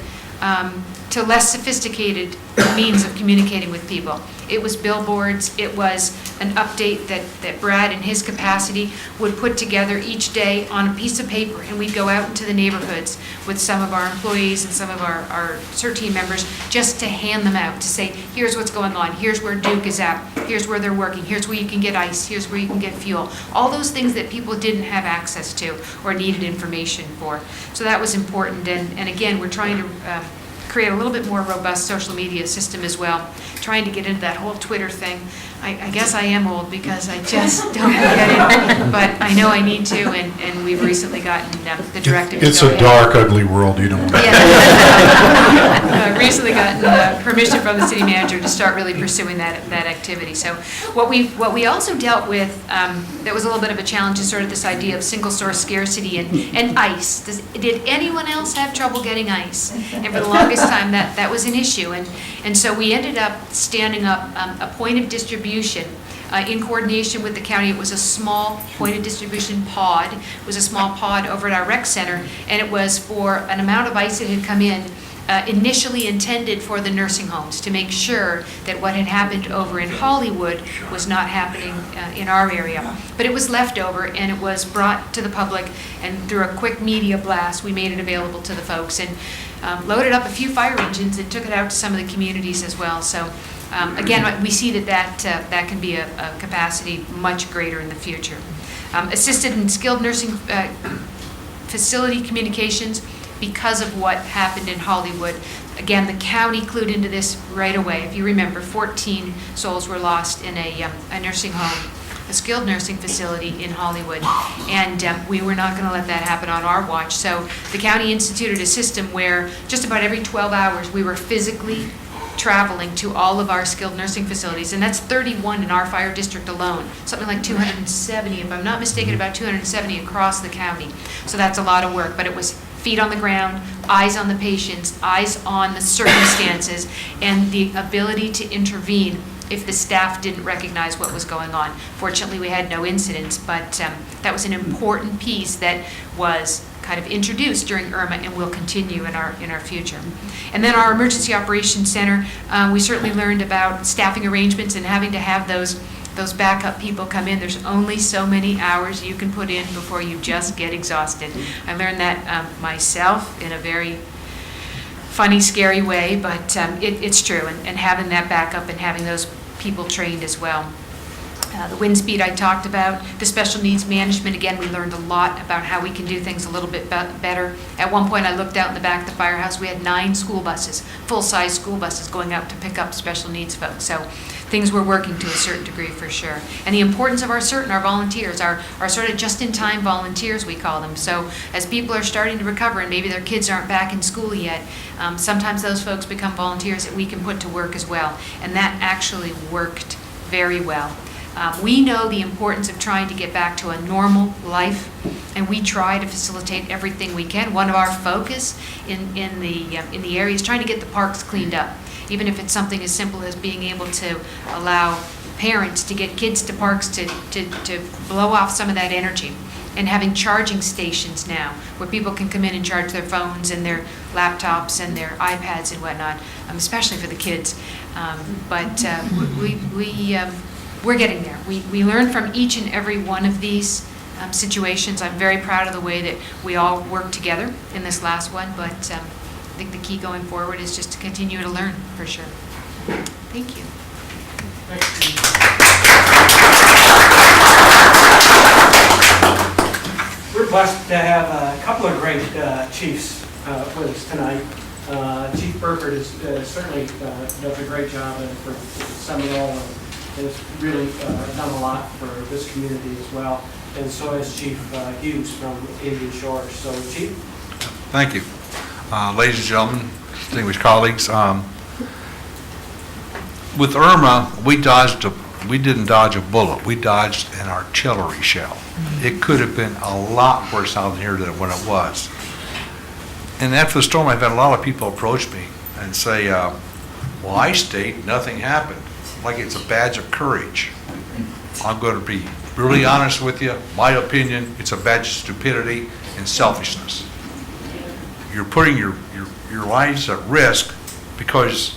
to less sophisticated means of communicating with people. It was billboards, it was an update that Brad in his capacity would put together each day on a piece of paper, and we'd go out into the neighborhoods with some of our employees and some of our CERT team members just to hand them out, to say, here's what's going on, here's where Duke is at, here's where they're working, here's where you can get ice, here's where you can get fuel. All those things that people didn't have access to or needed information for. So that was important, and again, we're trying to create a little bit more robust social media system as well, trying to get into that whole Twitter thing. I guess I am old because I just don't get it, but I know I need to, and we've recently gotten the directive. It's a dark, ugly world, you don't know. Yeah. Recently gotten permission from the city manager to start really pursuing that activity. So what we also dealt with that was a little bit of a challenge is sort of this idea of single source scarcity and ice. Did anyone else have trouble getting ice? And for the longest time that was an issue, and so we ended up standing up a point of distribution in coordination with the county. It was a small point of distribution pod. It was a small pod over at our rec center, and it was for an amount of ice that had come in initially intended for the nursing homes, to make sure that what had happened over in Hollywood was not happening in our area. But it was left over, and it was brought to the public, and through a quick media blast, we made it available to the folks, and loaded up a few fire engines and took it out to some of the communities as well. So again, we see that can be a capacity much greater in the future. Assisted and skilled nursing facility communications, because of what happened in Hollywood. Again, the county clued into this right away. If you remember, 14 souls were lost in a nursing home, a skilled nursing facility in Hollywood, and we were not going to let that happen on our watch. So the county instituted a system where just about every 12 hours we were physically traveling to all of our skilled nursing facilities, and that's 31 in our fire district alone, something like 270, if I'm not mistaken, about 270 across the county. So that's a lot of work, but it was feet on the ground, eyes on the patients, eyes on the circumstances, and the ability to intervene if the staff didn't recognize what was going on. Fortunately, we had no incidents, but that was an important piece that was kind of introduced during Irma and will continue in our future. And then our Emergency Operations Center, we certainly learned about staffing arrangements and having to have those backup people come in. There's only so many hours you can put in before you just get exhausted. I learned that myself in a very funny, scary way, but it's true, and having that backup and having those people trained as well. The wind speed I talked about, the special needs management, again, we learned a lot about how we can do things a little bit better. At one point I looked out in the back of the firehouse, we had 9 school buses, full-size school buses going out to pick up special needs folks. So things were working to a certain degree for sure. And the importance of our CERT and our volunteers, our sort of just-in-time volunteers, we call them. So as people are starting to recover and maybe their kids aren't back in school yet, sometimes those folks become volunteers that we can put to work as well. And that actually worked very well. We know the importance of trying to get back to a normal life, and we try to facilitate everything we can. One of our focus in the area is trying to get the parks cleaned up, even if it's something as simple as being able to allow parents to get kids to parks to blow off some of that energy, and having charging stations now where people can come in and charge their phones and their laptops and their iPads and whatnot, especially for the kids. But we're getting there. We learn from each and every one of these situations. I'm very proud of the way that we all worked together in this last one, but I think the key going forward is just to continue to learn, for sure. Thank you. We're blessed to have a couple of great chiefs with us tonight. Chief Burkert is certainly does a great job for Seminole, and has really done a lot for this community as well. and so has Chief Hughes from Indian Shores. So, Chief? Thank you. Ladies and gentlemen, distinguished colleagues, with Irma, we didn't dodge a bullet. We dodged an artillery shell. It could have been a lot worse out here than what it was. And after the storm, I've had a lot of people approach me and say, well, I stayed, nothing happened. Like it's a badge of courage. I'm going to be really honest with you. My opinion, it's a badge of stupidity and selfishness. You're putting your lives at risk because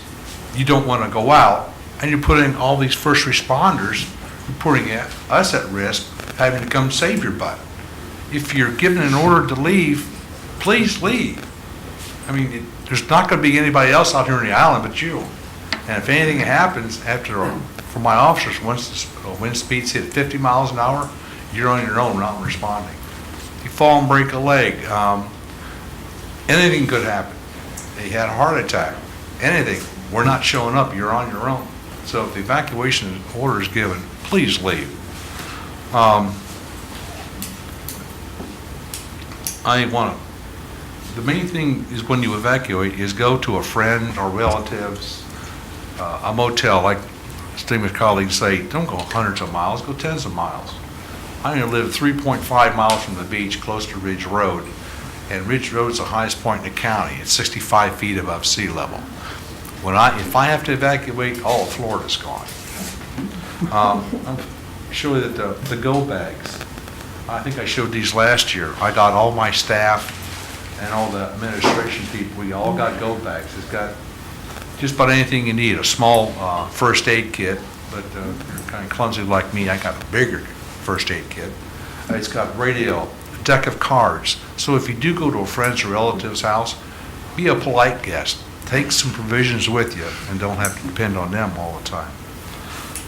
you don't want to go out, and you're putting all these first responders, you're putting us at risk, having to come save your butt. If you're given an order to leave, please leave. I mean, there's not going to be anybody else out here on the island but you. And if anything happens for my officers, once the wind speeds hit 50 miles an hour, you're on your own, not responding. You fall and break a leg, anything could happen. They had a heart attack, anything. We're not showing up, you're on your own. So if the evacuation order is given, please leave. The main thing is when you evacuate is go to a friend or relatives, a motel, like distinguished colleagues say, don't go hundreds of miles, go tens of miles. I only live 3.5 miles from the beach, close to Ridge Road, and Ridge Road is the highest point in the county. It's 65 feet above sea level. If I have to evacuate, all of Florida's gone. I'll show you that the go bags. I think I showed these last year. I got all my staff and all the administration people, we all got go bags. It's got just about anything you need. A small first aid kit, but if you're kind of clumsy like me, I got a bigger first aid kit. It's got radio, a deck of cards. So if you do go to a friend's or relative's house, be a polite guest. Take some provisions with you and don't have to depend on them all the time.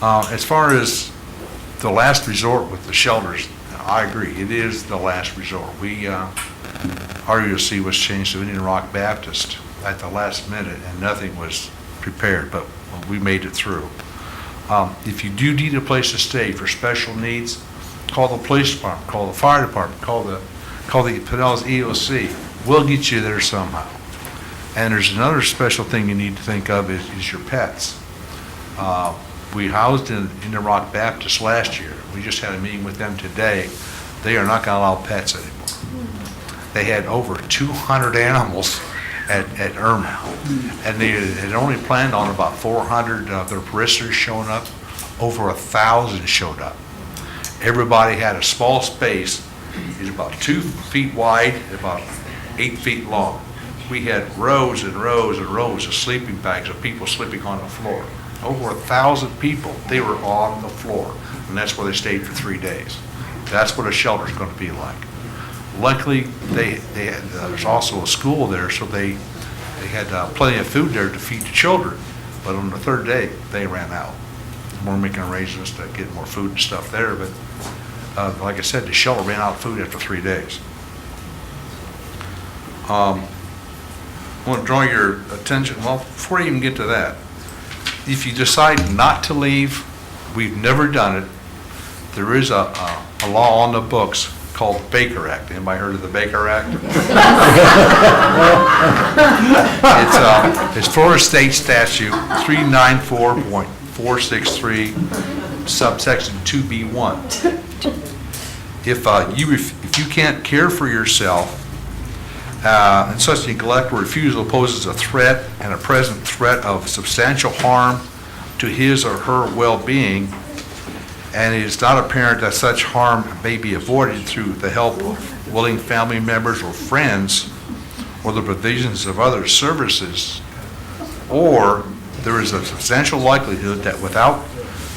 As far as the last resort with the shelters, I agree, it is the last resort. RUC was changed to Indian Rock Baptist at the last minute and nothing was prepared, but we made it through. If you do need a place to stay for special needs, call the police department, call the fire department, call the Pinellas EOC. We'll get you there somehow. And there's another special thing you need to think of is your pets. We housed in Indian Rock Baptist last year. We just had a meeting with them today. They are not going to allow pets anymore. They had over 200 animals at Irma, and they had only planned on about 400 of their parishioners showing up. Over 1,000 showed up. Everybody had a small space. It's about 2 feet wide, about 8 feet long. We had rows and rows and rows of sleeping bags of people sleeping on the floor. Over 1,000 people, they were on the floor, and that's where they stayed for 3 days. That's what a shelter is going to be like. Luckily, there's also a school there, so they had plenty of food there to feed the children. But on the third day, they ran out. We're making arrangements to get more food and stuff there, but like I said, the shelter ran out of food after 3 days. I want to draw your attention, well, before you even get to that, if you decide not to leave, we've never done it, there is a law on the books called the Baker Act. Anybody heard of the Baker Act? It's Florida State Statute 394.463, subsection 2B1. If you can't care for yourself, and such neglect or refusal poses a threat and a present threat of substantial harm to his or her well-being, and it is not apparent that such harm may be avoided through the help of willing family members or friends or the provisions of other services, or there is a substantial likelihood that without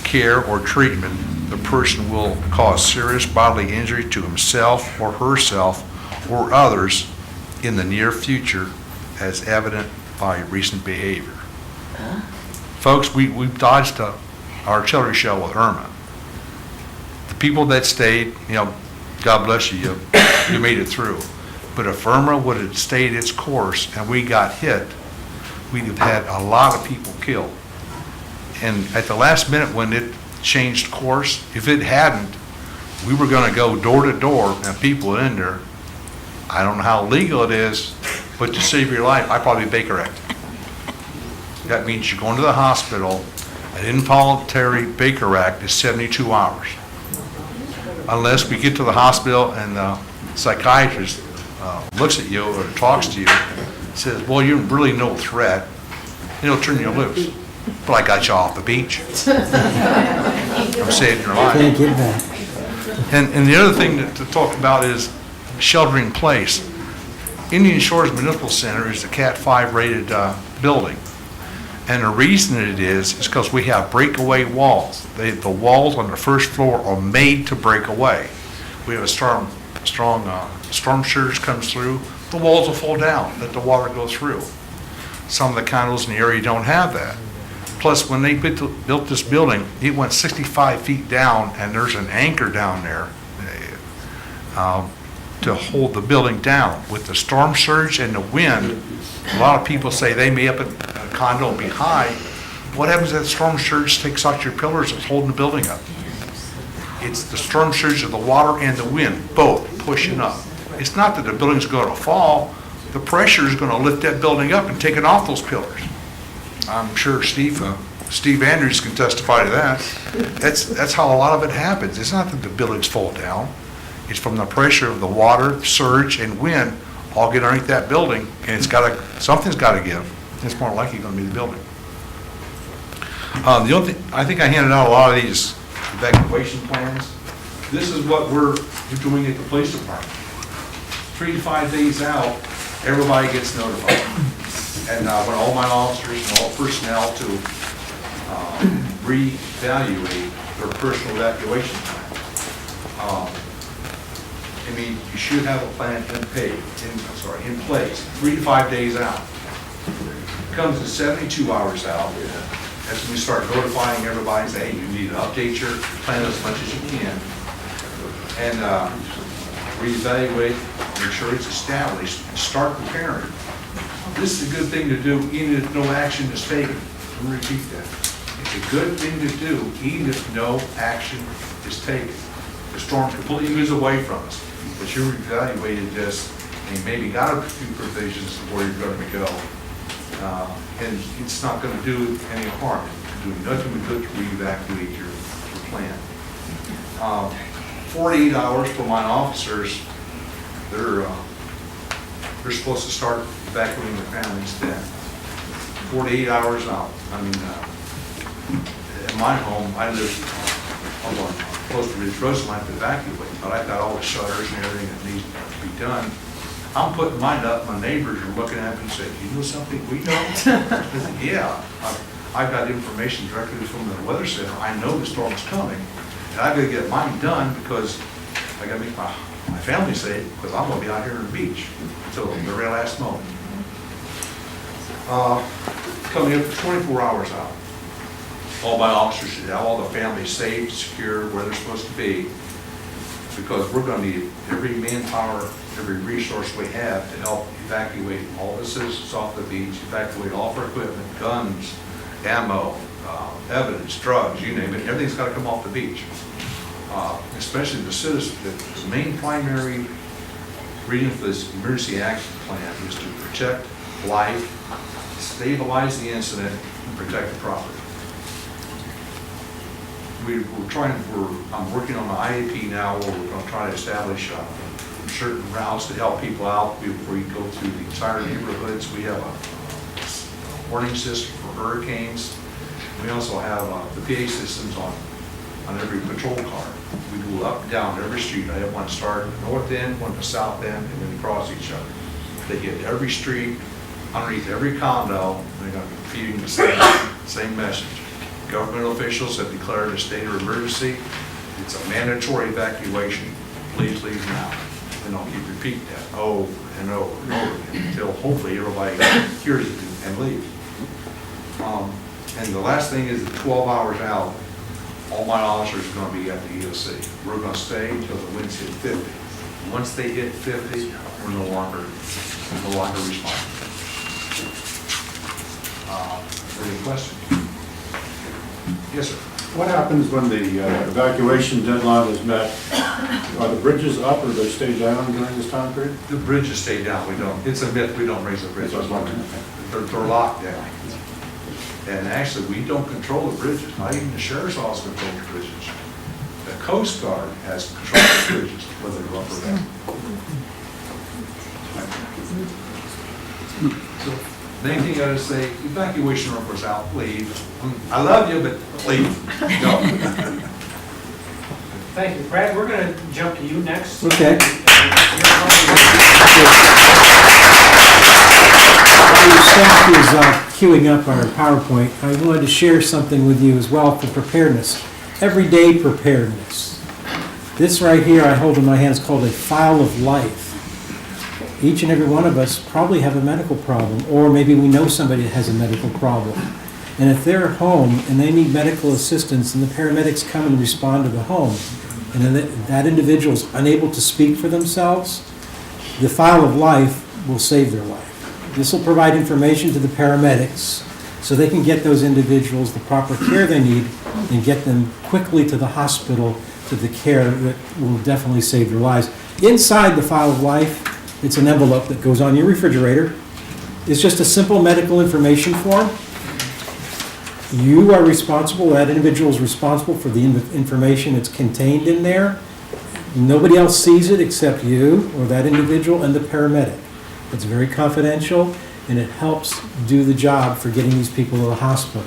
care or treatment, the person will cause serious bodily injury to himself or herself or others in the near future, as evident by recent behavior. Folks, we've dodged our artillery shell with Irma. The people that stayed, God bless you, you made it through. But if Irma would have stayed its course and we got hit, we'd have had a lot of people killed. And at the last minute when it changed course, if it hadn't, we were gonna go door to door and people in there. I don't know how legal it is, but to save your life, I probably Baker Act. That means you're going to the hospital. An involuntary Baker Act is 72 hours. Unless we get to the hospital and the psychiatrist looks at you or talks to you, says, well, you're really no threat, and he'll turn you loose. But I got you off the beach. I'm saving your life. Can't get back. And the other thing to talk about is sheltering in place. Indian Shores Municipal Center is a Cat 5 rated building. And the reason it is because we have breakaway walls. The walls on the first floor are made to break away. We have a strong storm surge comes through, the walls will fall down, let the water go through. Some of the condos in the area don't have that. Plus, when they built this building, it went 65 feet down, and there's an anchor down there to hold the building down. With the storm surge and the wind, a lot of people say they may up a condo and be high. What happens if that storm surge takes out your pillars that's holding the building up? It's the storm surge of the water and the wind, both pushing up. It's not that the building's going to fall. The pressure is going to lift that building up and take it off those pillars. I'm sure Steve Andrews can testify to that. That's how a lot of it happens. It's not that the buildings fall down. It's from the pressure of the water, surge, and wind all get underneath that building, and something's got to give. It's more likely going to be the building. The only thing, I think I handed out a lot of these evacuation plans. This is what we're doing at the police department. 3 to 5 days out, everybody gets notified. And when all my officers and all personnel to reevaluate their personal evacuation plan. I mean, you should have a plan in place, 3 to 5 days out. It comes to 72 hours out. That's when we start notifying everybody and say, hey, you need to update your plan as much as you can. And reevaluate, make sure it's established, start preparing. This is a good thing to do even if no action is taken. Let me repeat that. It's a good thing to do even if no action is taken. The storm completely moves away from us, but you evaluated this and maybe got a few provisions of where you're going to go. And it's not going to do any harm. It's doing nothing but good to re-evacuate your plan. 48 hours for my officers, they're supposed to start evacuating their families then. 48 hours out. I mean, in my home, I live close to Ridge Road, so I have to evacuate, but I've got all the shutters and everything that needs to be done. I'm putting mine up, my neighbors are looking at me and saying, you know something we don't? I said, yeah, I've got information directly from the weather center. I know the storm's coming, and I've got to get mine done because I got to make my family safe because I'm going to be out here on the beach until the very last moment. Coming up 24 hours out. All my officers should have all the families safe, secure, where they're supposed to be, because we're going to need every manpower, every resource we have to help evacuate all the citizens off the beach, evacuate all of our equipment, guns, ammo, evidence, drugs, you name it. Everything's got to come off the beach. Especially the citizens. The main primary reason for this emergency action plan is to protect life, stabilize the incident, and protect the property. I'm working on an IAP now where we're going to try to establish certain routes to help people out before we go through the entire neighborhoods. We have a warning system for hurricanes. We also have the PA systems on every patrol car. We go up and down every street. I have one start at the north end, one at the south end, and then cross each other. They hit every street, underneath every condo, and they're going to be feeding the same message. Government officials have declared a state of emergency. It's a mandatory evacuation. Please leave now. And I'll keep repeating that over and over and over again until hopefully everybody hears it and leaves. And the last thing is that 12 hours out, all my officers are going to be at the EOC. We're going to stay until the winds hit 50. Once they hit 50, we're no longer responding. Any questions? Yes, sir. What happens when the evacuation deadline is met? Are the bridges up or do they stay down during this time period? The bridges stay down, we don't, it's a myth, we don't raise the bridges. They're locked down. And actually, we don't control the bridges, not even the sheriff's office controls the bridges. The Coast Guard has control of the bridges, whether they're up or down. So, main thing I gotta say, evacuation workers out, leave. I love you, but leave. Go. Thank you, Brad. We're going to jump to you next. Okay. You're While your staff is queuing up our PowerPoint, I wanted to share something with you as well for preparedness. Everyday preparedness. This right here I hold in my hand is called a file of life. Each and every one of us probably have a medical problem, or maybe we know somebody that has a medical problem. And if they're home and they need medical assistance and the paramedics come and respond to the home, and then that individual is unable to speak for themselves, the file of life will save their life. This will provide information to the paramedics so they can get those individuals the proper care they need and get them quickly to the hospital to the care that will definitely save their lives. Inside the file of life, it's an envelope that goes on your refrigerator. It's just a simple medical information form. You are responsible, that individual is responsible for the information that's contained in there. Nobody else sees it except you or that individual and the paramedic. It's very confidential, and it helps do the job for getting these people to the hospital.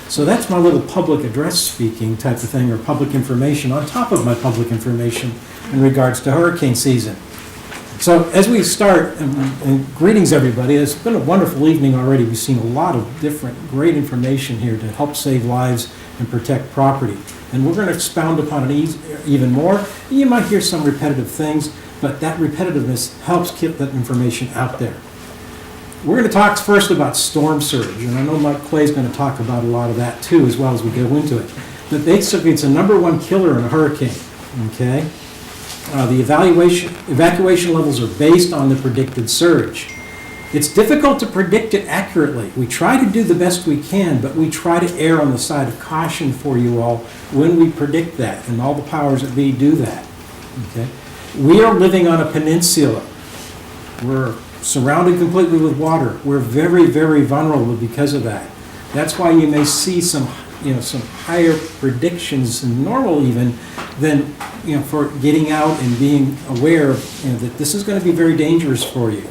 So that's my little public address speaking type of thing, or public information on top of my public information in regards to hurricane season. So as we start, and greetings everybody, it's been a wonderful evening already. We've seen a lot of different great information here to help save lives and protect property. And we're going to expound upon it even more. You might hear some repetitive things, but that repetitiveness helps keep that information out there. We're going to talk first about storm surge, and I know Mike Clay's going to talk about a lot of that too as well as we go into it. But basically it's a #1 killer in a hurricane, okay? The evacuation levels are based on the predicted surge. It's difficult to predict it accurately. We try to do the best we can, but we try to err on the side of caution for you all when we predict that, and all the powers that be do that. Okay? We are living on a peninsula. We're surrounded completely with water. We're very, very vulnerable because of that. That's why you may see some higher predictions than normal even than, for getting out and being aware of, that this is going to be very dangerous for you.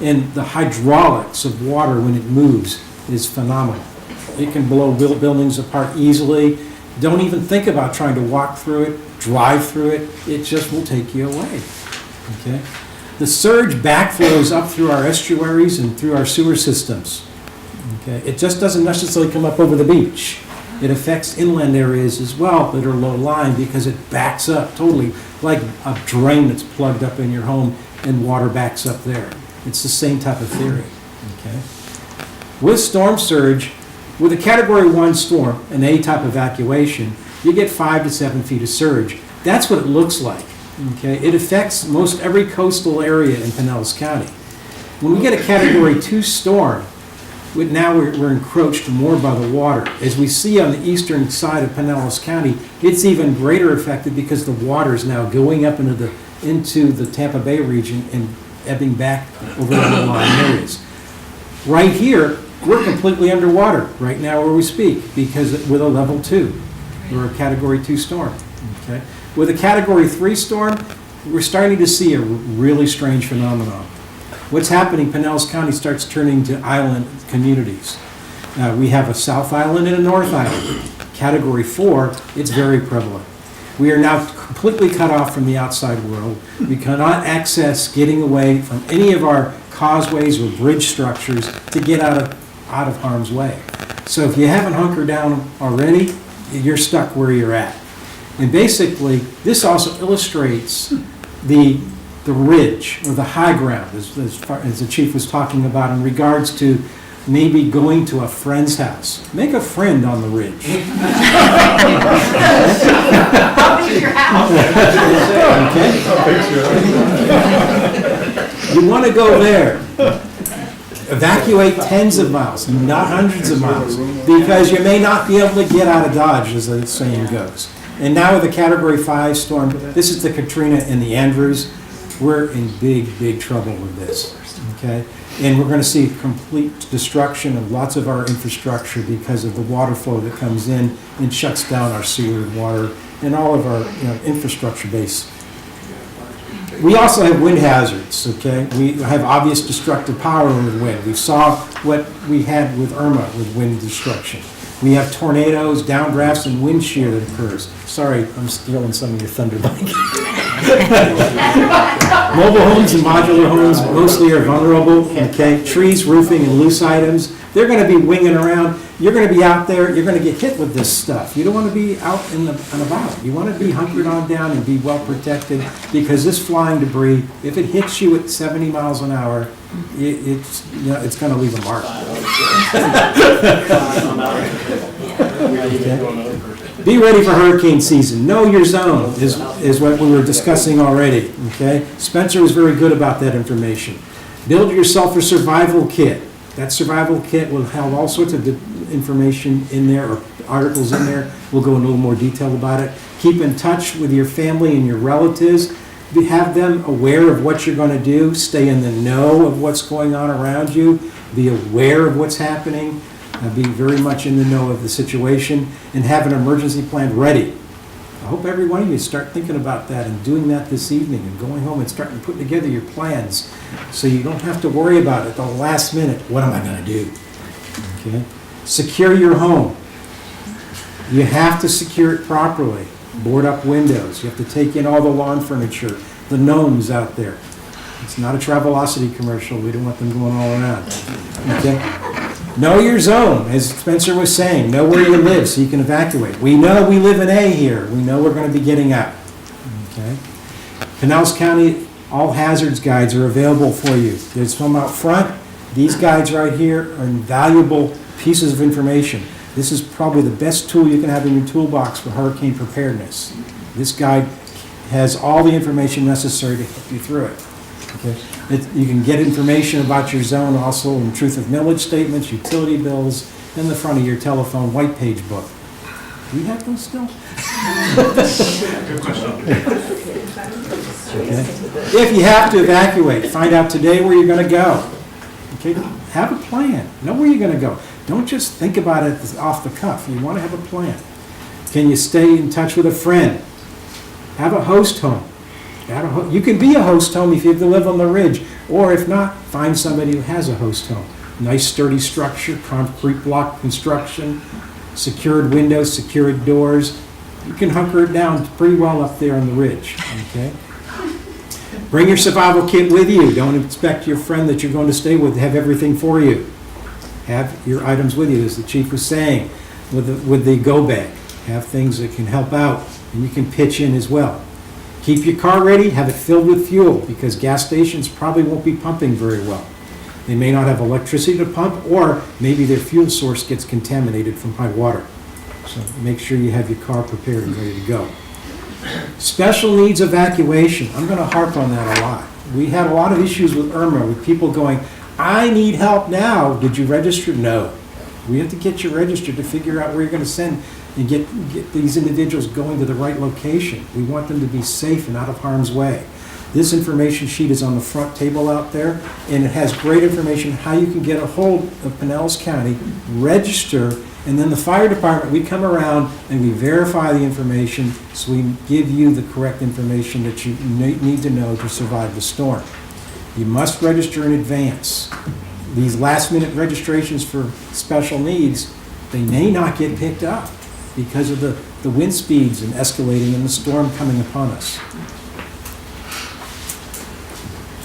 And the hydraulics of water when it moves is phenomenal. It can blow buildings apart easily. Don't even think about trying to walk through it, drive through it. It just will take you away. Okay? The surge backflows up through our estuaries and through our sewer systems. Okay? It just doesn't necessarily come up over the beach. It affects inland areas as well that are low-lying because it backs up totally, like a drain that's plugged up in your home and water backs up there. It's the same type of theory. Okay? With storm surge, with a Category 1 storm, an A-type evacuation, you get 5 to 7 feet of surge. That's what it looks like. Okay? It affects most every coastal area in Pinellas County. When we get a Category 2 storm, now we're encroached more by the water. As we see on the eastern side of Pinellas County, it's even greater affected because the water is now going up into the Tampa Bay region and ebbing back over the low-lying areas. Right here, we're completely underwater right now where we speak because with a level 2, we're a Category 2 storm. Okay? With a Category 3 storm, we're starting to see a really strange phenomenon. What's happening, Pinellas County starts turning to island communities. We have a South Island and a North Island. Category 4, it's very prevalent. We are now completely cut off from the outside world. We cannot access getting away from any of our causeways or bridge structures to get out of harm's way. So if you haven't hunkered down already, you're stuck where you're at. And basically, this also illustrates the ridge or the high ground, as the chief was talking about in regards to maybe going to a friend's house. Make a friend on the ridge. I'll be at your house. Okay? You want to go there. Evacuate tens of miles, not hundreds of miles, because you may not be able to get out of Dodge, as the saying goes. And now with the Category 5 storm, this is the Katrina and the Andrews, we're in big, big trouble with this, okay? And we're gonna see complete destruction of lots of our infrastructure because of the water flow that comes in and shuts down our sewer and water and all of our, infrastructure base. We also have wind hazards, okay? We have obvious destructive power with wind. We saw what we had with Irma with wind destruction. We have tornadoes, downdrafts, and wind shear that occurs. Sorry, I'm stealing some of your thunder, Mike. Mobile homes and modular homes mostly are vulnerable, okay? Trees, roofing, and loose items, they're gonna be winging around. You're gonna be out there, you're gonna get hit with this stuff. You don't wanna be out and about. You wanna be hunkered on down and be well protected, because this flying debris, if it hits you at 70 miles an hour, it's gonna leave a mark. Okay. Be ready for hurricane season. Know your zone is what we were discussing already, okay? Spencer was very good about that information. Build yourself a survival kit. That survival kit will have all sorts of information in there, or articles in there. We'll go in a little more detail about it. Keep in touch with your family and your relatives. Have them aware of what you're going to do. Stay in the know of what's going on around you. Be aware of what's happening. Be very much in the know of the situation, and have an emergency plan ready. I hope every one of you start thinking about that and doing that this evening, and going home and starting putting together your plans, so you don't have to worry about it at the last minute. What am I going to do? Okay. Secure your home. You have to secure it properly. Board up windows. You have to take in all the lawn furniture, the gnomes out there. It's not a Travelocity commercial. We don't want them going all around. Okay. Know your zone, as Spencer was saying. Know where you live so you can evacuate. We know we live in A here. We know we're going to be getting out. Okay. Pinellas County all hazards guides are available for you. There's some out front. These guides right here are invaluable pieces of information. This is probably the best tool you can have in your toolbox for hurricane preparedness. This guide has all the information necessary to help you through it. Okay. You can get information about your zone also in truth of millage statements, utility bills, in the front of your telephone white page book. Do you have those still? Good question. Okay. If you have to evacuate, find out today where you're going to go. Okay. Have a plan. Know where you're going to go. Don't just think about it off the cuff. You want to have a plan. Can you stay in touch with a friend? Have a host home. You can be a host home if you have to live on the ridge, or if not, find somebody who has a host home. Nice sturdy structure, concrete block construction, secured windows, secured doors. You can hunker it down pretty well up there on the ridge, okay? Bring your survival kit with you. Don't expect your friend that you're going to stay with to have everything for you. Have your items with you, as the chief was saying, with the go bag. Have things that can help out, and you can pitch in as well. Keep your car ready, have it filled with fuel, because gas stations probably won't be pumping very well. They may not have electricity to pump, or maybe their fuel source gets contaminated from high water. So make sure you have your car prepared and ready to go. Special needs evacuation. I'm going to harp on that a lot. We had a lot of issues with Irma, with people going, I need help now. Did you register? No. We have to get you registered to figure out where you're going to send and get these individuals going to the right location. We want them to be safe and out of harm's way. This information sheet is on the front table out there, and it has great information how you can get a hold of Pinellas County, register, and then the fire department, we come around and we verify the information, so we give you the correct information that you need to know to survive the storm. You must register in advance. These last-minute registrations for special needs, they may not get picked up because of the wind speeds and escalating and the storm coming upon us.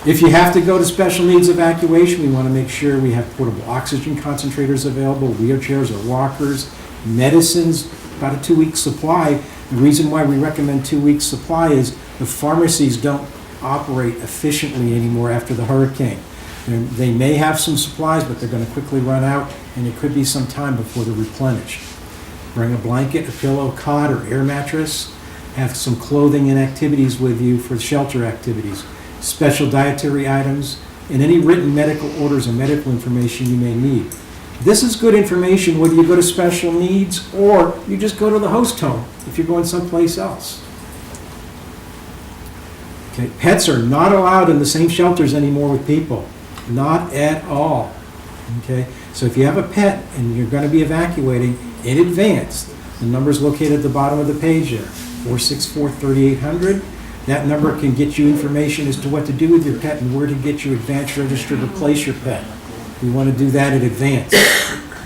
If you have to go to special needs evacuation, we want to make sure we have portable oxygen concentrators available, wheelchairs or walkers, medicines, about a 2-week supply. The reason why we recommend 2 weeks supply is the pharmacies don't operate efficiently anymore after the hurricane. They may have some supplies, but they're going to quickly run out, and it could be some time before they're replenished. Bring a blanket, a pillow, cot, or air mattress. Have some clothing and activities with you for shelter activities. Special dietary items, and any written medical orders and medical information you may need. This is good information whether you go to special needs or you just go to the host home if you're going someplace else. Okay, pets are not allowed in the same shelters anymore with people, not at all. Okay, so if you have a pet and you're going to be evacuating in advance, the number is located at the bottom of the page there, 464-3800. That number can get you information as to what to do with your pet and where to get you advance registered to place your pet. We want to do that in advance.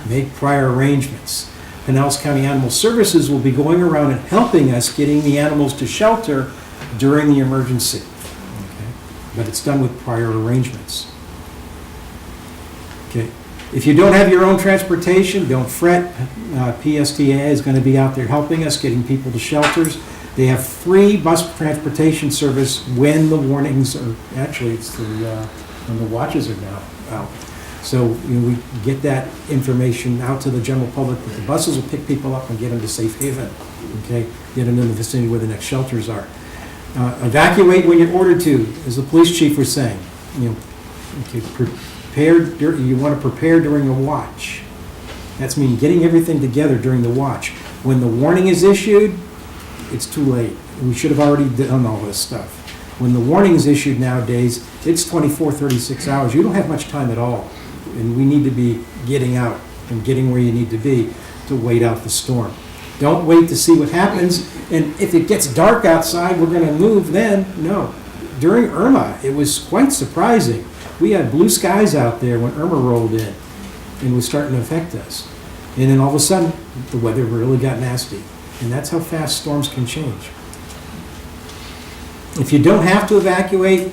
Make prior arrangements. Pinellas County Animal Services will be going around and helping us getting the animals to shelter during the emergency. Okay? But it's done with prior arrangements. Okay. If you don't have your own transportation, don't fret. PSTA is going to be out there helping us, getting people to shelters. They have free bus transportation service when the warnings are, actually it's when the watches are now out. So we get that information out to the general public that the buses will pick people up and get them to safe haven. Okay, get them in the vicinity where the next shelters are. Evacuate when you're ordered to, as the police chief was saying. Okay, you want to prepare during a watch. That's meaning getting everything together during the watch. When the warning is issued, it's too late. We should have already done all this stuff. When the warning is issued nowadays, it's 24, 36 hours. You don't have much time at all. And we need to be getting out and getting where you need to be to wait out the storm. Don't wait to see what happens. And if it gets dark outside, we're going to move then. No. During Irma, it was quite surprising. We had blue skies out there when Irma rolled in and was starting to affect us. And then all of a sudden, the weather really got nasty. And that's how fast storms can change. If you don't have to evacuate,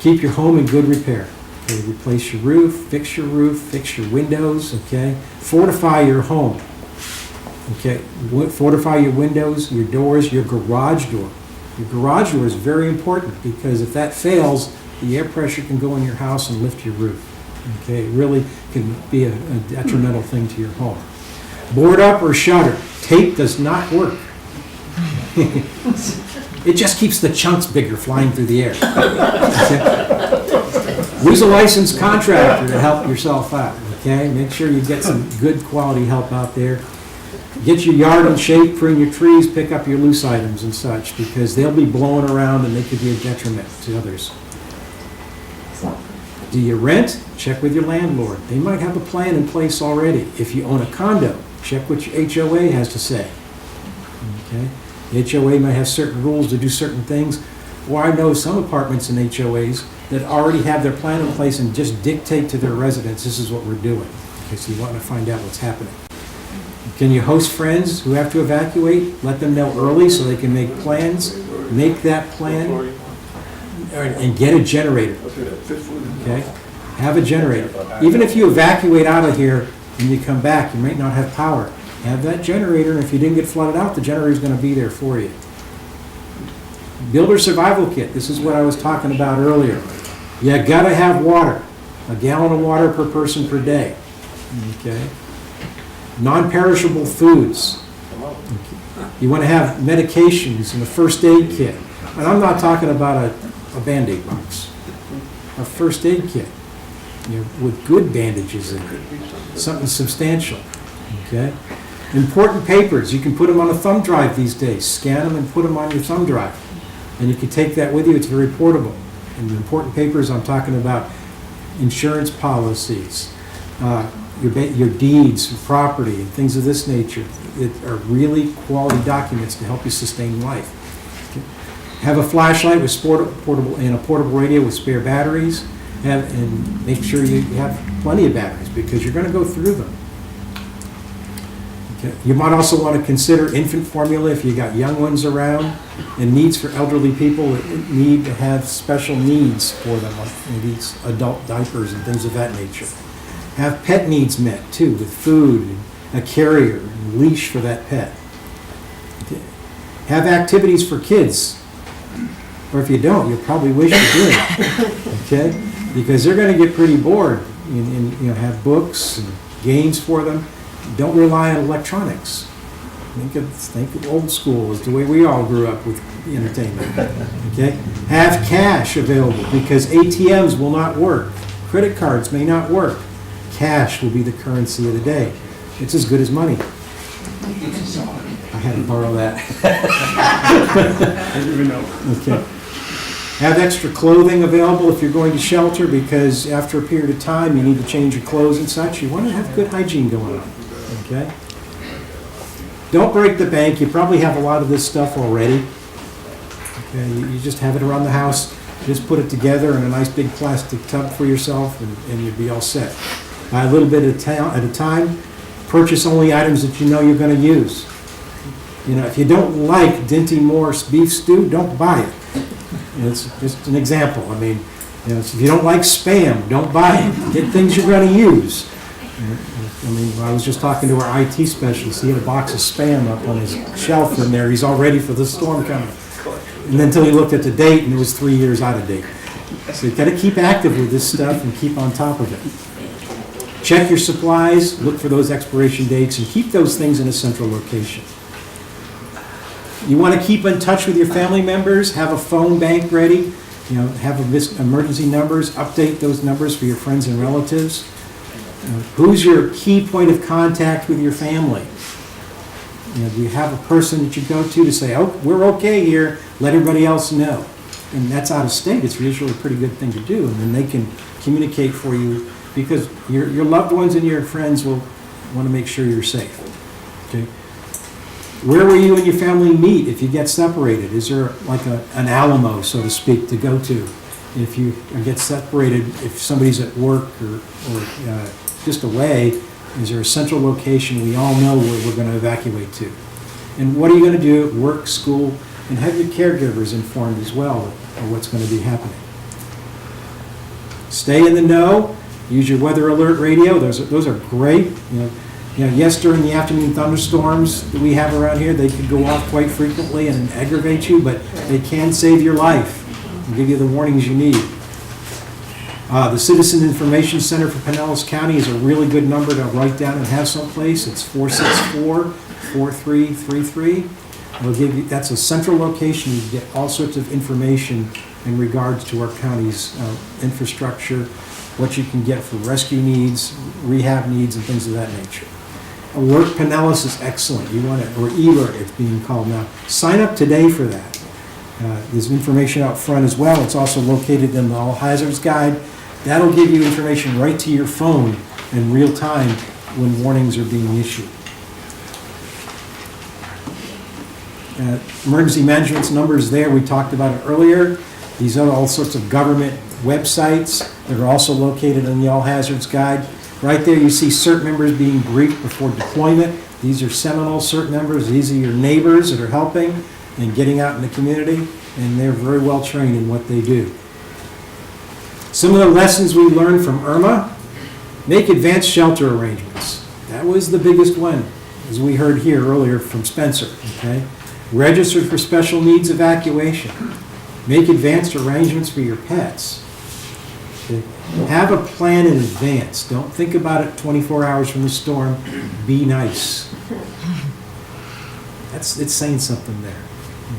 keep your home in good repair. Okay, replace your roof, fix your windows, okay? Fortify your home. Okay, fortify your windows, your doors, your garage door. Your garage door is very important because if that fails, the air pressure can go in your house and lift your roof. Okay, it really can be a detrimental thing to your home. Board up or shutter. Tape does not work. It just keeps the chunks bigger flying through the air. Okay? Use a licensed contractor to help yourself out. Okay, make sure you get some good quality help out there. Get your yard in shape, prune your trees, pick up your loose items and such because they'll be blowing around and they could be a detriment to others. Do you rent? Check with your landlord. They might have a plan in place already. If you own a condo, check what your HOA has to say. Okay? The HOA might have certain rules to do certain things. Or I know some apartments in HOAs that already have their plan in place and just dictate to their residents, this is what we're doing. Okay, so you want to find out what's happening. Can you host friends who have to evacuate? Let them know early so they can make plans. Make that plan and get a generator. Okay? Have a generator. Even if you evacuate out of here and you come back, you might not have power. Have that generator, and if you didn't get flooded out, the generator is going to be there for you. Builder survival kit. This is what I was talking about earlier. You got to have water. A gallon of water per person per day. Okay? Non-perishable foods. You want to have medications and a first aid kit. And I'm not talking about a Band-Aid box. A first aid kit, with good bandages in it. Something substantial. Okay? Important papers. You can put them on a thumb drive these days. Scan them and put them on your thumb drive. And you can take that with you. It's very portable. And the important papers, I'm talking about insurance policies, your deeds, your property, and things of this nature that are really quality documents to help you sustain life. Okay. Have a flashlight with portable and a portable radio with spare batteries, and make sure you have plenty of batteries because you're going to go through them. Okay. You might also want to consider infant formula if you got young ones around, and needs for elderly people that need to have special needs for them, like these adult diapers and things of that nature. Have pet needs met too, with food, and a carrier, and leash for that pet. Okay. Have activities for kids, or if you don't, you'll probably wish you did. Okay, because they're going to get pretty bored. And have books and games for them. Don't rely on electronics. Think of old school as the way we all grew up with entertainment. Okay? Have cash available because ATMs will not work. Credit cards may not work. Cash will be the currency of the day. It's as good as money. I had to borrow that. I didn't even know. Okay. Have extra clothing available if you're going to shelter, because after a period of time, you need to change your clothes and such. You want to have good hygiene going on, okay? Don't break the bank. You probably have a lot of this stuff already. Okay, you just have it around the house. Just put it together in a nice big plastic tub for yourself, and you'll be all set. Buy a little bit at a time. Purchase only items that you know you're going to use. You know, if you don't like Dinty Moore's beef stew, don't buy it. You know, it's just an example. I mean, you know, if you don't like Spam, don't buy it. Get things you're going to use. I mean, I was just talking to our IT specialist. He had a box of Spam up on his shelf in there. He's all ready for the storm coming. And then until he looked at the date, and it was 3 years out of date. So you've got to keep active with this stuff and keep on top of it. Check your supplies, look for those expiration dates, and keep those things in a central location. You want to keep in touch with your family members, have a phone bank ready, you know, have emergency numbers, update those numbers for your friends and relatives. Who's your key point of contact with your family? You know, do you have a person that you go to say, oh, we're okay here, let everybody else know? And that's out of state. It's usually a pretty good thing to do, and then they can communicate for you, because your loved ones and your friends will want to make sure you're safe. Okay. Where will you and your family meet if you get separated? Is there like an Alamo, so to speak, to go to? If you get separated, if somebody's at work or just away, is there a central location we all know where we're going to evacuate to? And what are you going to do at work, school, and have your caregivers informed as well of what's going to be happening. Stay in the know. Use your weather alert radio. Those are great. Yes, during the afternoon thunderstorms that we have around here, they can go off quite frequently and aggravate you, but they can save your life and give you the warnings you need. The Citizen Information Center for Pinellas County is a really good number to write down and have someplace. It's 464-4333. It'll give you, that's a central location. You get all sorts of information in regards to our county's infrastructure, what you can get for rescue needs, rehab needs, and things of that nature. Alert Pinellas is excellent. You want it, or eAlert it's being called now. Sign up today for that. There's information out front as well. It's also located in the All Hazards Guide. That'll give you information right to your phone in real time when warnings are being issued. Emergency management's numbers there, we talked about it earlier. These are all sorts of government websites that are also located in the All Hazards Guide. Right there you see CERT members being briefed before deployment. These are Seminole CERT members. These are your neighbors that are helping and getting out in the community, and they're very well trained in what they do. Some of the lessons we learned from Irma: make advanced shelter arrangements. That was the biggest one, as we heard here earlier from Spencer. Okay? Register for special needs evacuation. Make advanced arrangements for your pets. Okay? Have a plan in advance. Don't think about it 24 hours from the storm. Be nice. It's saying something there.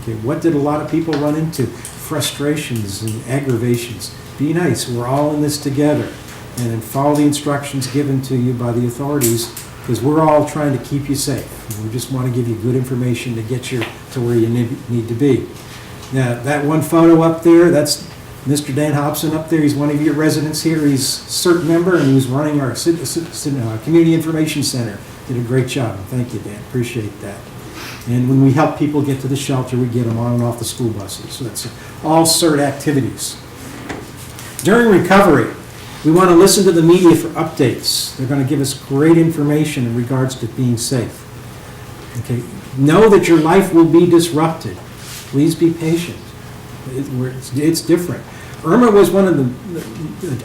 Okay, what did a lot of people run into? Frustrations and aggravations. Be nice. We're all in this together. And then follow the instructions given to you by the authorities, because we're all trying to keep you safe. And we just want to give you good information to get you to where you need to be. Now, that one photo up there, that's Mr. Dan Hobson up there. He's one of your residents here. He's a CERT member, and he's running our Community Information Center. Did a great job. Thank you, Dan. Appreciate that. And when we help people get to the shelter, we get them on and off the school buses. So that's all CERT activities. During recovery, we want to listen to the media for updates. They're going to give us great information in regards to being safe. Okay. Know that your life will be disrupted. Please be patient. It's different. Irma was one of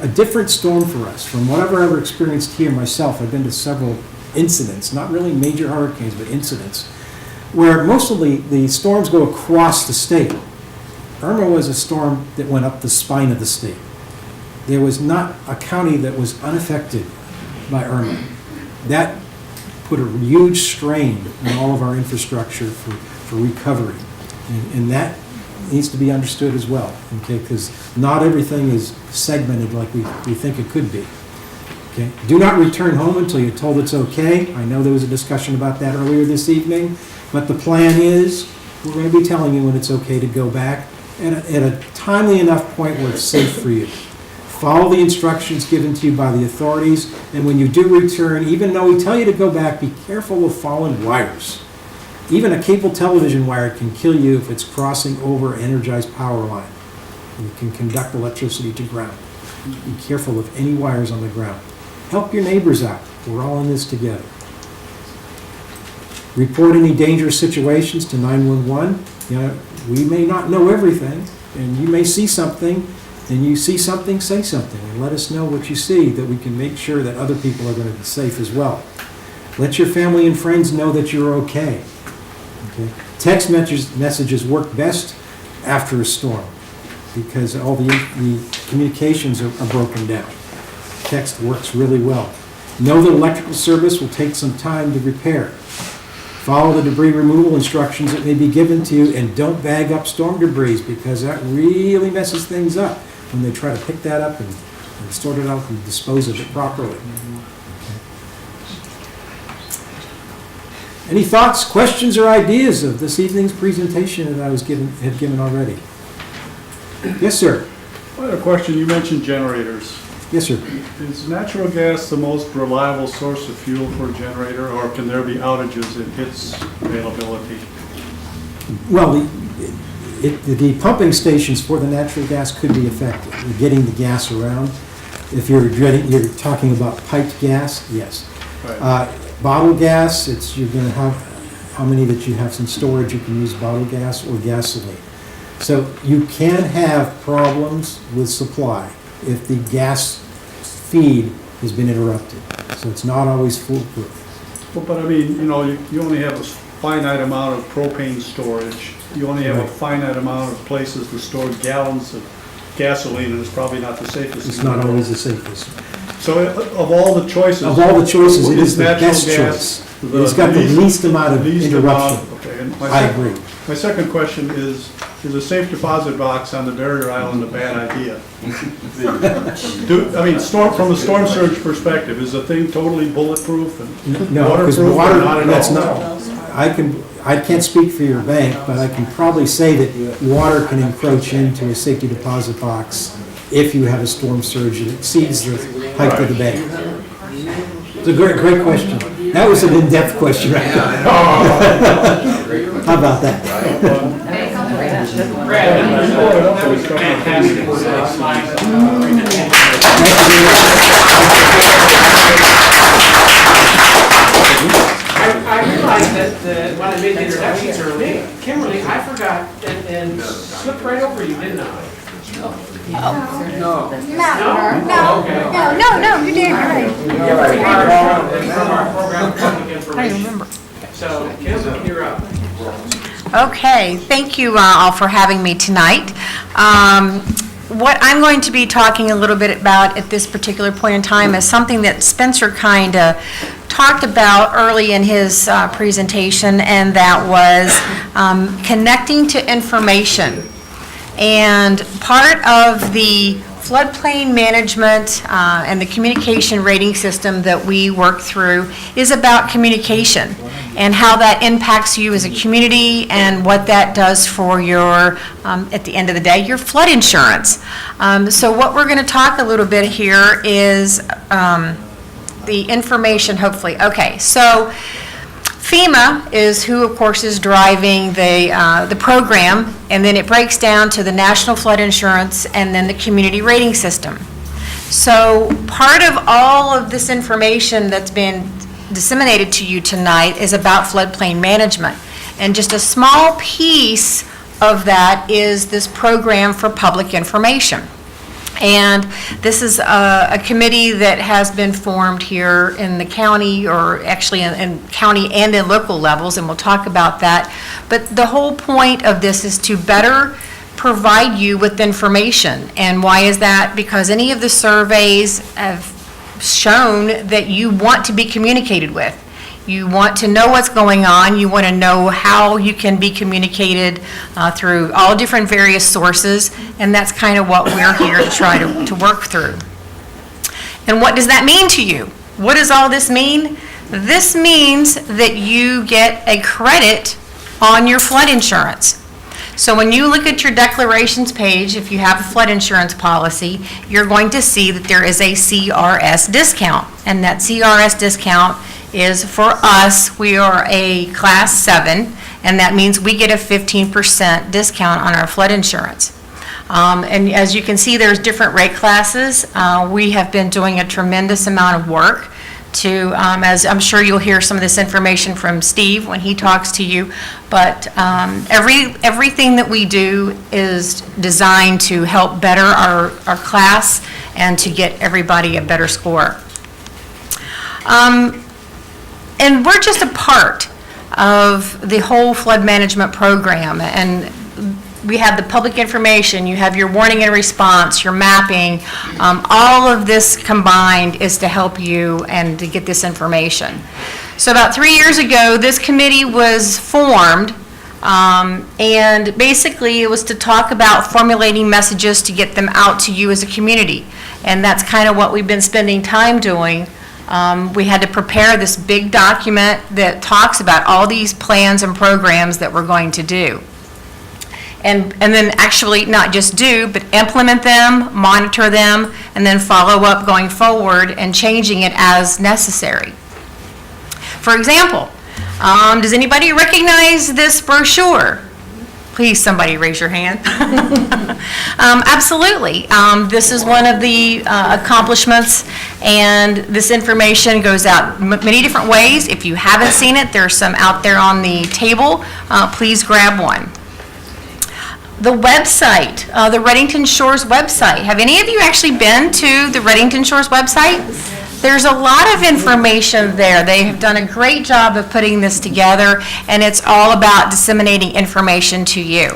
a different storm for us. From what I've ever experienced here myself, I've been to several incidents, not really major hurricanes, but incidents, where mostly the storms go across the state. Irma was a storm that went up the spine of the state. There was not a county that was unaffected by Irma. That put a huge strain on all of our infrastructure for recovery. And that needs to be understood as well, okay? Because not everything is segmented like we think it could be. Okay? Do not return home until you're told it's okay. I know there was a discussion about that earlier this evening, but the plan is, we're going to be telling you when it's okay to go back at a timely enough point where it's safe for you. Follow the instructions given to you by the authorities, and when you do return, even though we tell you to go back, be careful of fallen wires. Even a cable television wire can kill you if it's crossing over an energized power line. It can conduct electricity to ground. Be careful of any wires on the ground. Help your neighbors out. We're all in this together. Report any dangerous situations to 911. You know, we may not know everything, and you may see something, and you see something, say something, and let us know what you see, that we can make sure that other people are going to be safe as well. Let your family and friends know that you're okay. Okay? Text messages work best after a storm because all the communications are broken down. Text works really well. Know that electrical service will take some time to repair. Follow the debris removal instructions that may be given to you, and don't bag up storm debris because that really messes things up when they try to pick that up and sort it out and dispose of it properly. Any thoughts, questions, or ideas of this evening's presentation that I had given already? Yes, sir. I had a question. You mentioned generators. Yes, sir. Is natural gas the most reliable source of fuel for a generator, or can there be outages in its availability? Well, the pumping stations for the natural gas could be effective in getting the gas around. If you're talking about piped gas, yes. Right. Bottle gas, you're going to have how many that you have some storage. You can use bottle gas or gasoline. So you can have problems with supply if the gas feed has been interrupted. So it's not always foolproof. Well, but I mean, you know, you only have a finite amount of propane storage. You only have a finite amount of places to store gallons of gasoline, and it's probably not the safest. It's not always the safest. So of all the choices... Of all the choices, it is the best choice. It's got the least amount of interruption. I agree. My second question is a safe deposit box on the barrier island a bad idea? From a storm surge perspective, is the thing totally bulletproof and no, because waterproof? Water, not at that's all? not. I can't speak for your bank, but I can probably say that water can encroach into a safety deposit box if you have a storm surge that exceeds the height of the bank. It's a great question. That was an in-depth question, right? How about that? I realized that when I made the introductions earlier, Kimberly, I forgot and slipped right over you, didn't I? No, you're doing great. From our program, Public Information. I remember. So, Kim, you're up. Okay, thank you all for having me tonight. What I'm going to be talking a little bit about at this particular point in time is something that Spencer kind of talked about early in his presentation, and that was connecting to information. And part of the floodplain management and the communication rating system that we work through is about communication and how that impacts you as a community and what that does for your, at the end of the day, your flood insurance. So what we're going to talk a little bit here is the information, hopefully. Okay, so FEMA is who, of course, is driving the program, and then it breaks down to the National Flood Insurance and then the community rating system. So part of all of this information that's been disseminated to you tonight is about floodplain management. And just a small piece of that is this program for public information. And this is a committee that has been formed here in the county, or actually in county and in local levels, and we'll talk about that. But the whole point of this is to better provide you with information. And why is that? Because any of the surveys have shown that you want to be communicated with. You want to know what's going on. You want to know how you can be communicated through all different various sources, and that's kind of what we're here to try to work through. And what does that mean to you? What does all this mean? This means that you get a credit on your flood insurance. So when you look at your declarations page, if you have a flood insurance policy, you're going to see that there is a CRS discount. And that CRS discount is for us, we are a Class 7, and that means we get a 15% discount on our flood insurance. And as you can see, there's different rate classes. We have been doing a tremendous amount of work to, as I'm sure you'll hear some of this information from Steve when he talks to you, but everything that we do is designed to help better our class and to get everybody a better score. And we're just a part of the whole flood management program, and we have the public information, you have your warning and response, your mapping, all of this combined is to help you and to get this information. So about 3 years ago, this committee was formed, and basically it was to talk about formulating messages to get them out to you as a community. And that's kind of what we've been spending time doing. We had to prepare this big document that talks about all these plans and programs that we're going to do. And then actually not just do, but implement them, monitor them, and then follow up going forward and changing it as necessary. For example, does anybody recognize this brochure? Please, somebody raise your hand. Absolutely. This is one of the accomplishments, and this information goes out many different ways. If you haven't seen it, there's some out there on the table. Please grab one. The website, the Redington Shores website. Have any of you actually been to the Redington Shores website? There's a lot of information there. They have done a great job of putting this together, and it's all about disseminating information to you.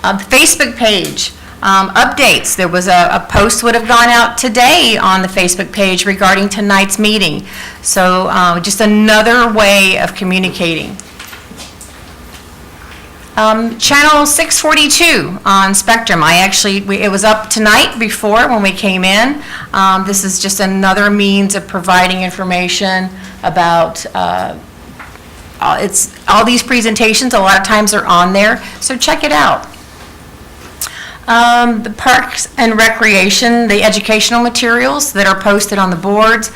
The Facebook page, updates. There was a post would have gone out today on the Facebook page regarding tonight's meeting. So just another way of communicating. Channel 642 on Spectrum. It was up tonight before when we came in. This is just another means of providing information about, all these presentations, a lot of times are on there, so check it out. The Parks and Recreation, the educational materials that are posted on the boards.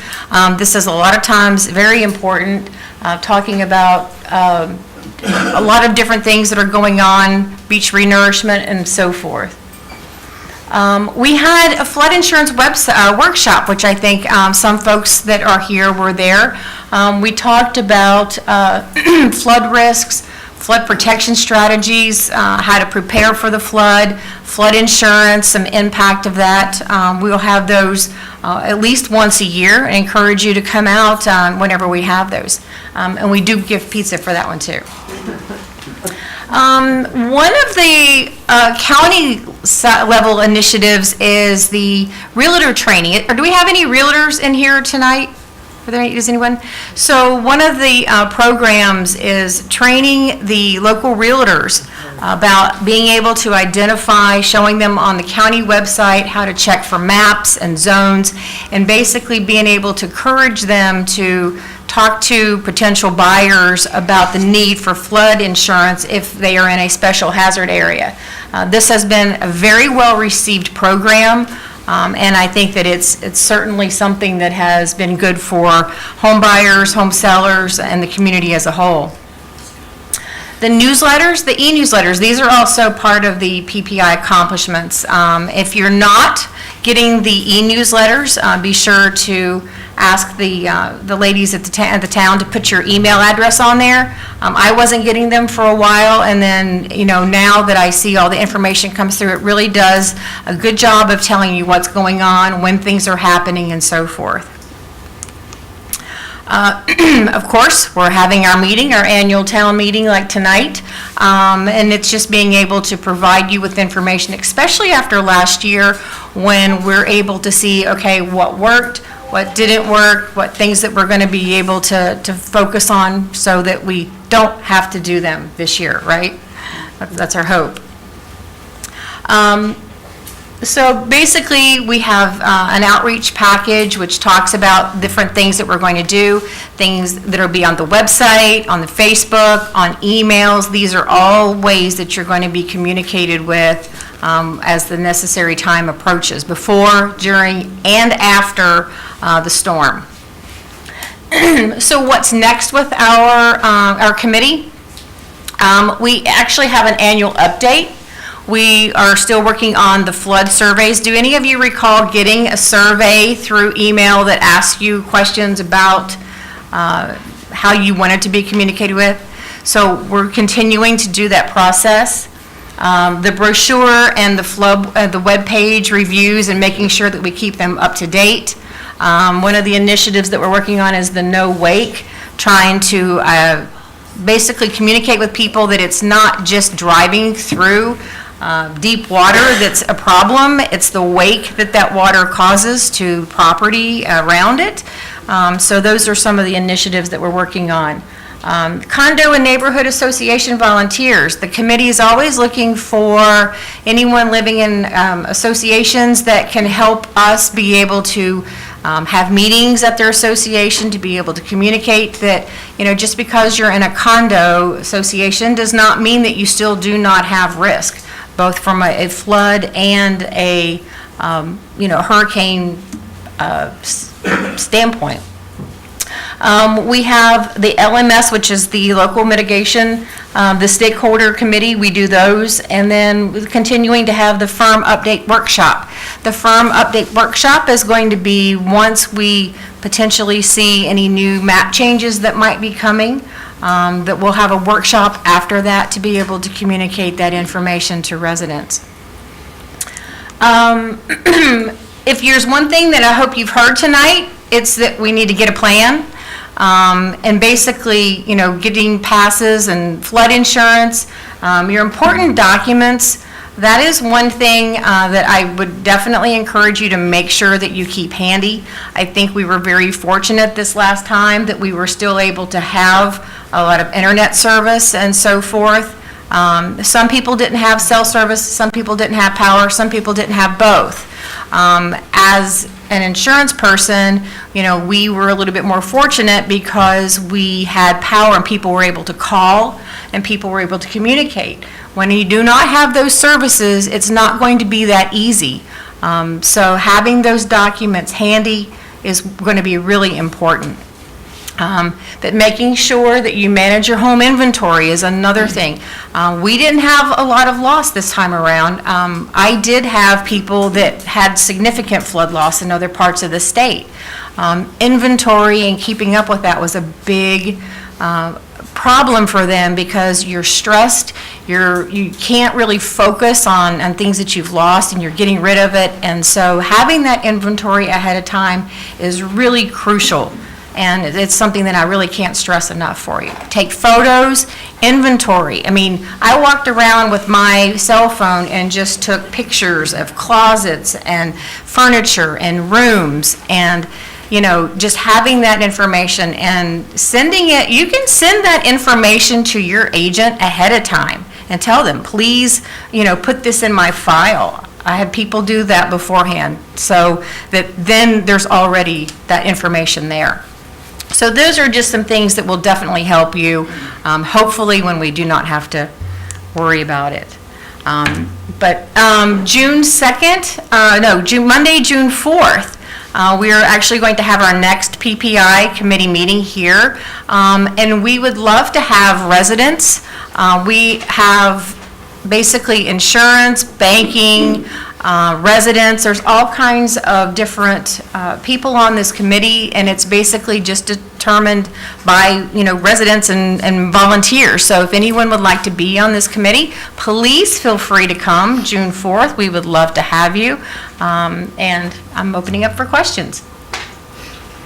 This is a lot of times very important, talking about a lot of different things that are going on, beach renourishment and so forth. We had a flood insurance workshop, which I think some folks that are here were there. We talked about flood risks, flood protection strategies, how to prepare for the flood insurance, some impact of that. We'll have those at least once a year. I encourage you to come out whenever we have those. And we do give pizza for that one too. One of the county level initiatives is the realtor training. Do we have any realtors in here tonight? Is anyone? So one of the programs is training the local realtors about being able to identify, showing them on the county website how to check for maps and zones, and basically being able to encourage them to talk to potential buyers about the need for flood insurance if they are in a special hazard area. This has been a very well-received program. And I think that it's certainly something that has been good for home buyers, home sellers, and the community as a whole. The newsletters, the e-newsletters, these are also part of the PPI accomplishments. If you're not getting the e-newsletters, be sure to ask the ladies at the town to put your email address on there. I wasn't getting them for a while, and then, now that I see all the information comes through, it really does a good job of telling you what's going on, when things are happening, and so forth. Of course, we're having our annual town meeting like tonight, and it's just being able to provide you with information, especially after last year when we're able to see, okay, what worked, what didn't work, what things that we're going to be able to focus on so that we don't have to do them this year, right? That's our hope. So basically, we have an outreach package which talks about different things that we're going to do, things that will be on the website, on the Facebook, on emails. These are all ways that you're going to be communicated with as the necessary time approaches, before, during, and after the storm. So what's next with our committee? We actually have an annual update. We are still working on the flood surveys. Do any of you recall getting a survey through email that asks you questions about how you wanted to be communicated with? So we're continuing to do that process. The brochure and the web page reviews and making sure that we keep them up to date. One of the initiatives that we're working on is the No Wake, trying to basically communicate with people that it's not just driving through deep water that's a problem. It's the wake that water causes to property around it. So those are some of the initiatives that we're working on. Condo and Neighborhood Association volunteers. The committee is always looking for anyone living in associations that can help us be able to have meetings at their association, to be able to communicate that, just because you're in a condo association does not mean that you still do not have risk, both from a flood and a, hurricane standpoint. We have the LMS, which is the local mitigation, the stakeholder committee, we do those, and then we're continuing to have the firm update workshop. The firm update workshop is going to be once we potentially see any new map changes that might be coming, that we'll have a workshop after that to be able to communicate that information to residents. If there's one thing that I hope you've heard tonight, it's that we need to get a plan. And basically, getting passes and flood insurance, your important documents, that is one thing that I would definitely encourage you to make sure that you keep handy. I think we were very fortunate this last time that we were still able to have a lot of internet service and so forth. Some people didn't have cell service, some people didn't have power, some people didn't have both. As an insurance person, we were a little bit more fortunate because we had power and people were able to call and people were able to communicate. When you do not have those services, it's not going to be that easy. So having those documents handy is going to be really important. That making sure that you manage your home inventory is another thing. We didn't have a lot of loss this time around. I did have people that had significant flood loss in other parts of the state. Inventory and keeping up with that was a big problem for them because you're stressed, you can't really focus on things that you've lost and you're getting rid of it. And so having that inventory ahead of time is really crucial. And it's something that I really can't stress enough for you. Take photos, inventory. I walked around with my cell phone and just took pictures of closets and furniture and rooms and, just having that information and sending it. You can send that information to your agent ahead of time and tell them, please, put this in my file. I had people do that beforehand so that then there's already that information there. So those are just some things that will definitely help you, hopefully when we do not have to worry about it. But June 2nd, Monday, June 4th, we are actually going to have our next PPI committee meeting here. And we would love to have residents. We have basically insurance, banking, residents. There's all kinds of different people on this committee, and it's basically just determined by residents and volunteers. So if anyone would like to be on this committee, please feel free to come June 4th. We would love to have you, and I'm opening up for questions.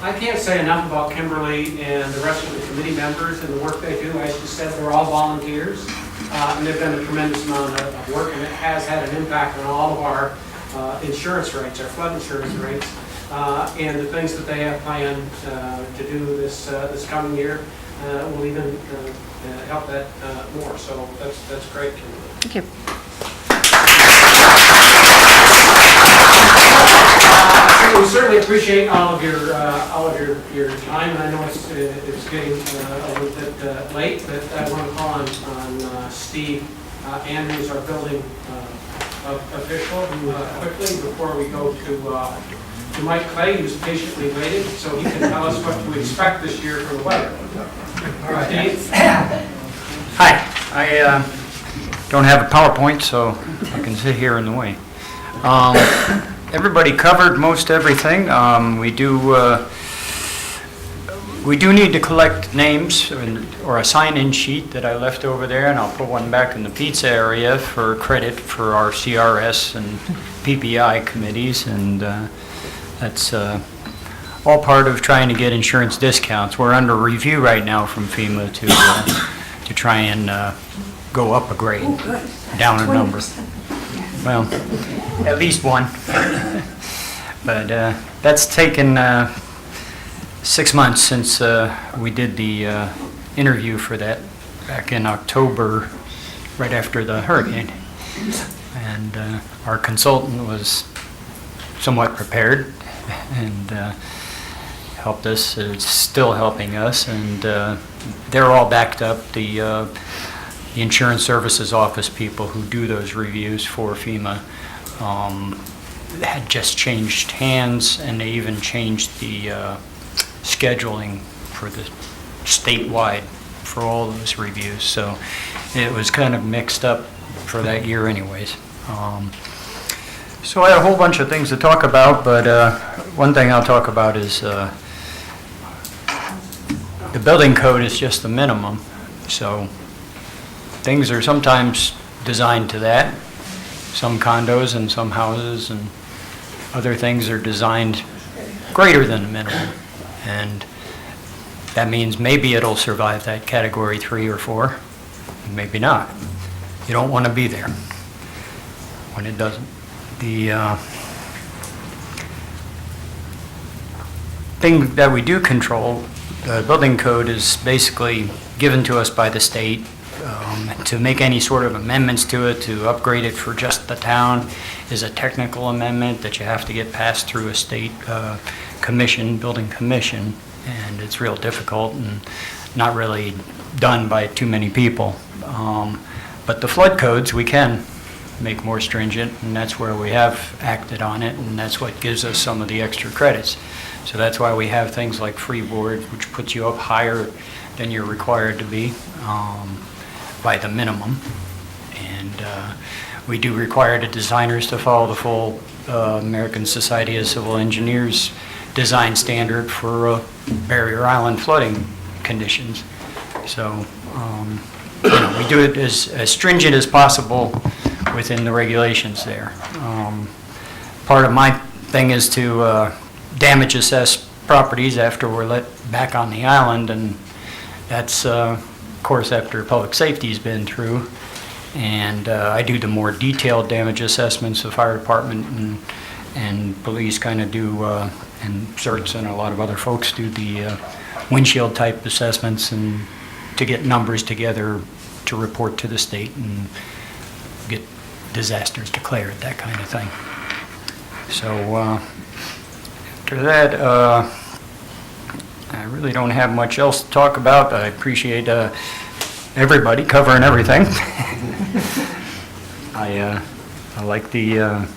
I can't say enough about Kimberly and the rest of the committee members and the work they do. As you said, they're all volunteers. And they've done a tremendous amount of work, and it has had an impact on all of our insurance rates, our flood insurance rates. and the things that they have planned to do this coming year will even help that more. So that's great. Thank you. We certainly appreciate all of your time. I know it's getting a little bit late, but I want to call on Steve Andrews, our building official, quickly before we go to Mike Clay, who's patiently waiting, so he can tell us what to expect this year from the weather. All right, Steve. Hi, I don't have a PowerPoint, so I can sit here in the way. Everybody covered most everything. We do need to collect names or a sign-in sheet that I left over there, and I'll put one back in the pizza area for credit for our CRS and PPI committees, and that's all part of trying to get insurance discounts. We're under review right now from FEMA to try and go up a grade, down a number. Well, at least one. But that's taken 6 months since we did the interview for that back in October, right after the hurricane. And our consultant was somewhat prepared and helped us. It's still helping us, and they're all backed up. The Insurance Services Office people who do those reviews for FEMA had just changed hands, and they even changed the scheduling for the statewide for all those reviews. So it was kind of mixed up for that year anyways. So I had a whole bunch of things to talk about, but one thing I'll talk about is the building code is just the minimum. So things are sometimes designed to that. Some condos and some houses and other things are designed greater than the minimum. And that means maybe it'll survive that category 3 or 4, maybe not. You don't want to be there when it doesn't. The thing that we do control, the building code is basically given to us by the state. To make any sort of amendments to it, to upgrade it for just the town, is a technical amendment that you have to get passed through a state commission, building commission, and it's real difficult and not really done by too many people. But the flood codes we can make more stringent, and that's where we have acted on it, and that's what gives us some of the extra credits. So that's why we have things like freeboard, which puts you up higher than you're required to be. By the minimum, and we do require the designers to follow the full American Society of Civil Engineers design standard for barrier island flooding conditions. So we do it as stringent as possible within the regulations there. Part of my thing is to damage assess properties after we're let back on the island, and that's of course after public safety's been through, and I do the more detailed damage assessments. The fire department and police kind of do, and CERTs and a lot of other folks do the windshield type assessments, and to get numbers together to report to the state and get disasters declared, that kind of thing. So after that, I really don't have much else to talk about. I appreciate everybody covering everything. I like the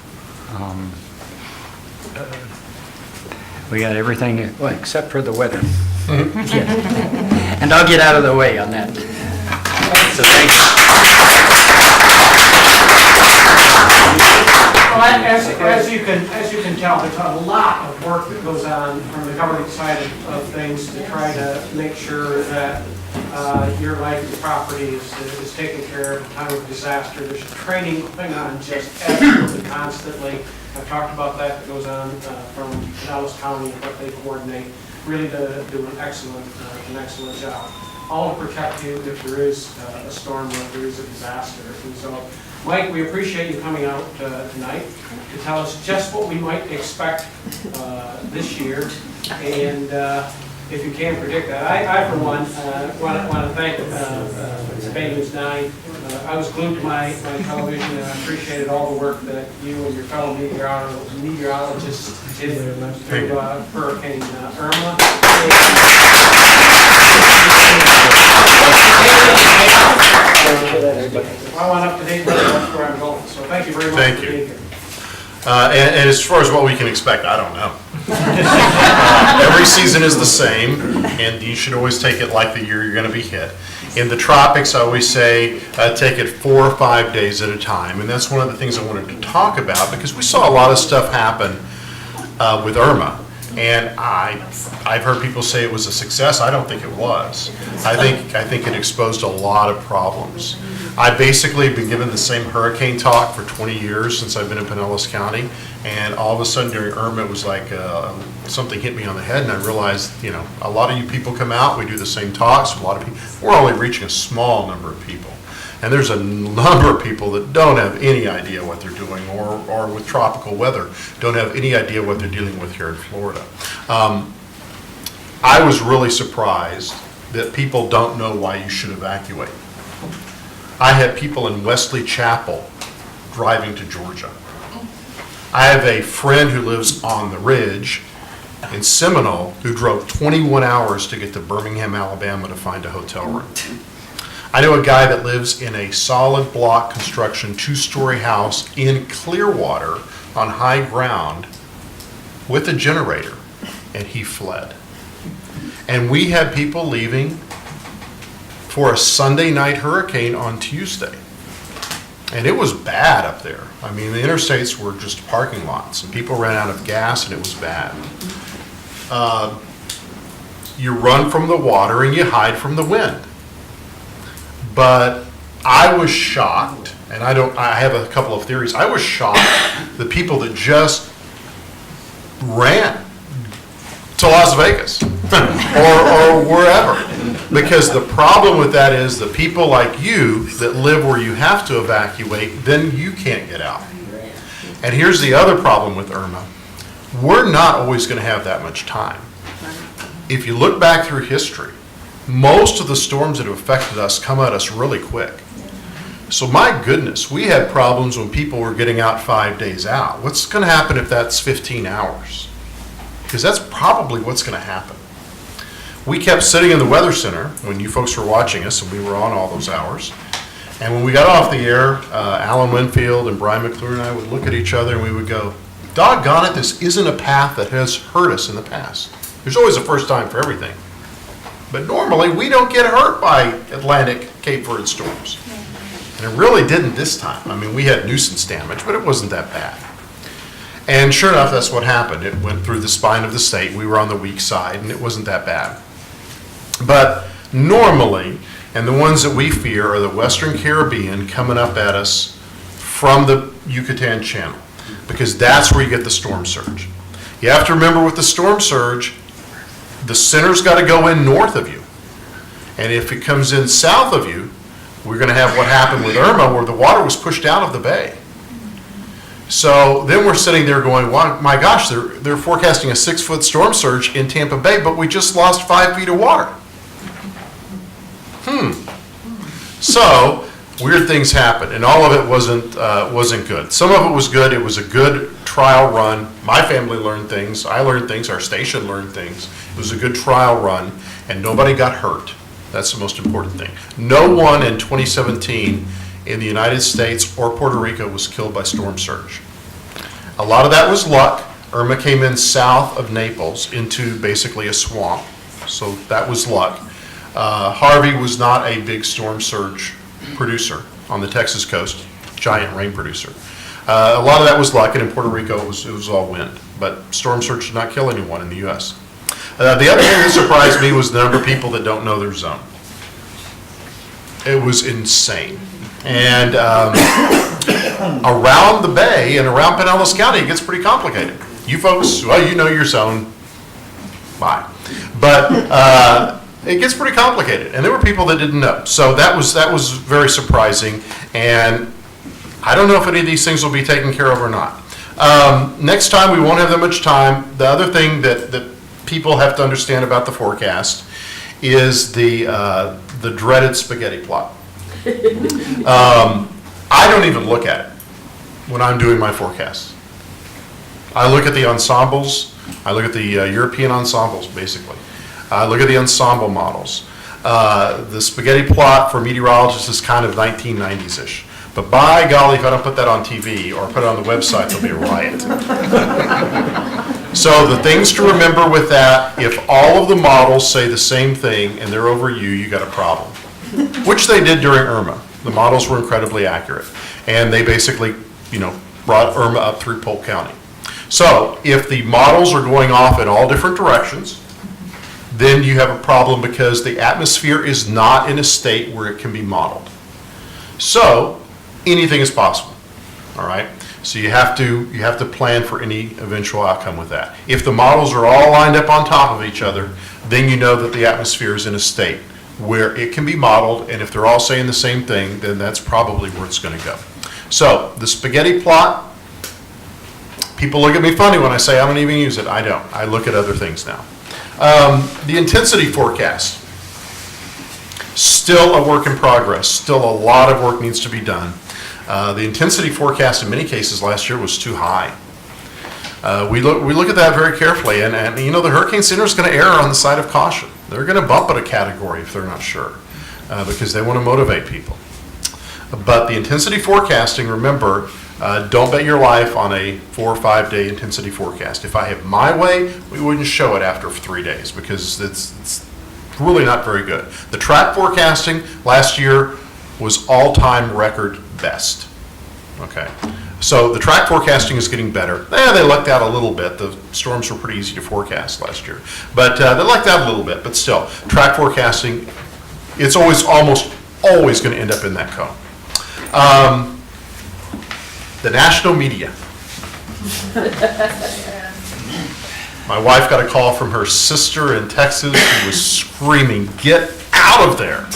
we got everything, well, except for the weather. Yeah. And I'll get out of the way on that. So thank you. Well, as you can tell, there's a lot of work that goes on from the government side of things to try to make sure that your life and property is taken care of in time of disaster. There's training going on just absolutely constantly. I've talked about that goes on from Dallas County and what they coordinate, really to do an excellent job. all to protect you if there is a storm or if there is a disaster. And so, Mike, we appreciate you coming out tonight to tell us just what we might expect this year, and if you can predict that. I for one, want to thank Bay News 9. I was glued to my television, and I appreciated all the work that you and your fellow meteorologists did through Hurricane Irma. I want up to date, that's where I'm going. So thank you very much. Thank for you. being here. And as far as what we can expect, I don't know. Every season is the same, and you should always take it like the year you're going to be hit. In the tropics, I always say, take it 4 or 5 days at a time, and that's one of the things I wanted to talk about, because we saw a lot of stuff happen with Irma. And I've heard people say it was a success. I don't think it was. I think it exposed a lot of problems. I basically have been given the same hurricane talk for 20 years since I've been in Pinellas County, and all of a sudden during Irma it was like something hit me on the head, and I realized, you know, a lot of you people come out, we do the same talks, a lot of people, we're only reaching a small number of people. And there's a number of people that don't have any idea what they're doing, or with tropical weather, don't have any idea what they're dealing with here in Florida. I was really surprised that people don't know why you should evacuate. I had people in Wesley Chapel driving to Georgia. I have a friend who lives on the Ridge in Seminole who drove 21 hours to get to Birmingham, Alabama to find a hotel room. I know a guy that lives in a solid block construction 2-story house in Clearwater on high ground with a generator, and he fled. And we had people leaving for a Sunday night hurricane on Tuesday. And it was bad up there. I mean, the interstates were just parking lots, and people ran out of gas, and it was bad. You run from the water and you hide from the wind. But I was shocked, and I have a couple of theories. I was shocked the people that just ran to Las Vegas or wherever. Because the problem with that is the people like you that live where you have to evacuate, then you can't get out. And here's the other problem with Irma. We're not always going to have that much time. If you look back through history, most of the storms that have affected us come at us really quick. So my goodness, we had problems when people were getting out 5 days out. What's going to happen if that's 15 hours? Because that's probably what's going to happen. We kept sitting in the Weather Center when you folks were watching us, and we were on all those hours. And when we got off the air, Alan Winfield and Brian McClure and I would look at each other and we would go, doggone it, this isn't a path that has hurt us in the past. There's always a first time for everything. But normally, we don't get hurt by Atlantic Cape Verde storms. And it really didn't this time. I mean, we had nuisance damage, but it wasn't that bad. And sure enough, that's what happened. It went through the spine of the state. We were on the weak side, and it wasn't that bad. But normally, and the ones that we fear are the Western Caribbean coming up at us from the Yucatan Channel, because that's where you get the storm surge. You have to remember with the storm surge, the center's got to go in north of you. And if it comes in south of you, we're going to have what happened with Irma, where the water was pushed out of the bay. So then we're sitting there going, well, my gosh, they're forecasting a 6-foot storm surge in Tampa Bay, but we just lost 5 feet of water. So weird things happen, and all of it wasn't good. Some of it was good. It was a good trial run. My family learned things. I learned things. Our station learned things. It was a good trial run, and nobody got hurt. That's the most important thing. No one in 2017 in the United States or Puerto Rico was killed by storm surge. A lot of that was luck. Irma came in south of Naples into basically a swamp, so that was luck. Harvey was not a big storm surge producer on the Texas coast, giant rain producer. A lot of that was luck, and in Puerto Rico it was all wind, but storm surge did not kill anyone in the U.S. The other thing that surprised me was the number of people that don't know their zone. It was insane. And around the bay and around Pinellas County, it gets pretty complicated. You folks, well, you know your zone. Bye. But it gets pretty complicated, and there were people that didn't know. So that was very surprising, and I don't know if any of these things will be taken care of or not. Next time, we won't have that much time. The other thing that people have to understand about the forecast is the dreaded spaghetti plot. I don't even look at it when I'm doing my forecast. I look at the ensembles. I look at the European ensembles, basically. I look at the ensemble models. The spaghetti plot for meteorologists is kind of 1990s-ish. But by golly, if I don't put that on TV or put it on the website, there'll be a riot. So the things to remember with that, if all of the models say the same thing and they're over you got a problem. Which they did during Irma. The models were incredibly accurate. And they basically, brought Irma up through Polk County. So if the models are going off in all different directions, then you have a problem because the atmosphere is not in a state where it can be modeled. So anything is possible, all right? So you have to plan for any eventual outcome with that. If the models are all lined up on top of each other, then you know that the atmosphere is in a state where it can be modeled, and if they're all saying the same thing, then that's probably where it's going to go. So the spaghetti plot, people look at me funny when I say I don't even use it. I don't. I look at other things now. The intensity forecast, still a work in progress. Still a lot of work needs to be done. The intensity forecast in many cases last year was too high. We look at that very carefully, and the Hurricane Center is going to err on the side of caution. They're going to bump it a category if they're not sure, because they want to motivate people. But the intensity forecasting, remember, don't bet your life on a 4 or 5 day intensity forecast. If I have my way, we wouldn't show it after 3 days because it's really not very good. The track forecasting last year was all-time record best. Okay, so the track forecasting is getting better. They lucked out a little bit. The storms were pretty easy to forecast last year, but they lucked out a little bit. But still, track forecasting, it's almost always going to end up in that cone. The national media. My wife got a call from her sister in Texas who was screaming, "Get out of there!"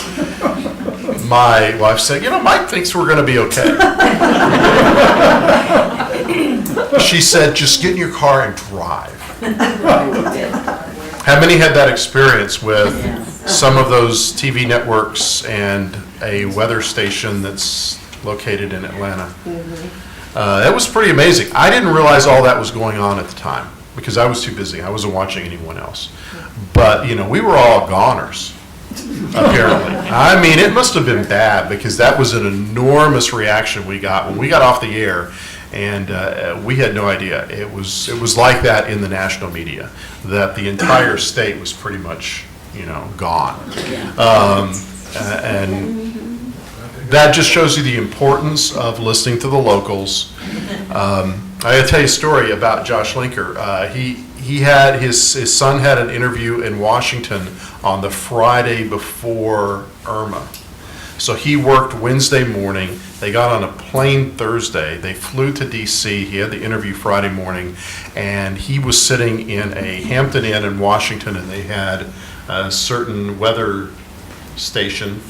My wife said, Mike thinks we're going to be okay. She said, just get in your car and drive. How many had that experience with some of those TV networks and a weather station that's located in Atlanta? That was pretty amazing. I didn't realize all that was going on at the time because I was too busy. I wasn't watching anyone else. But, we were all goners. Apparently. I mean, it must have been bad because that was an enormous reaction we got when we got off the air, and we had no idea. It was like that in the national media, that the entire state was pretty much, gone. And that just shows you the importance of listening to the locals. I gotta tell you a story about Josh Linker. He had his son had an interview in Washington on the Friday before Irma. So he worked Wednesday morning. They got on a plane Thursday. They flew to D.C. He had the interview Friday morning, and he was sitting in a Hampton Inn in Washington, and they had a certain weather station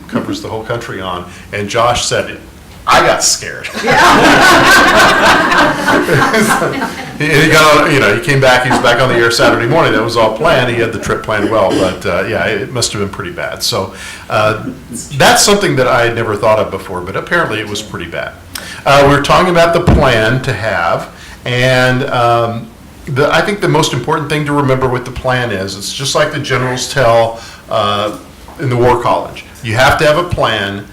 covers the whole country on, and Josh said, I got scared. He came back, he was back on the air Saturday morning. That was all planned. He had the trip planned well, but it must have been pretty bad. So that's something that I had never thought of before, but apparently it was pretty bad. We were talking about the plan to have, and I think the most important thing to remember with the plan is, it's just like the generals tell in the War College. You have to have a plan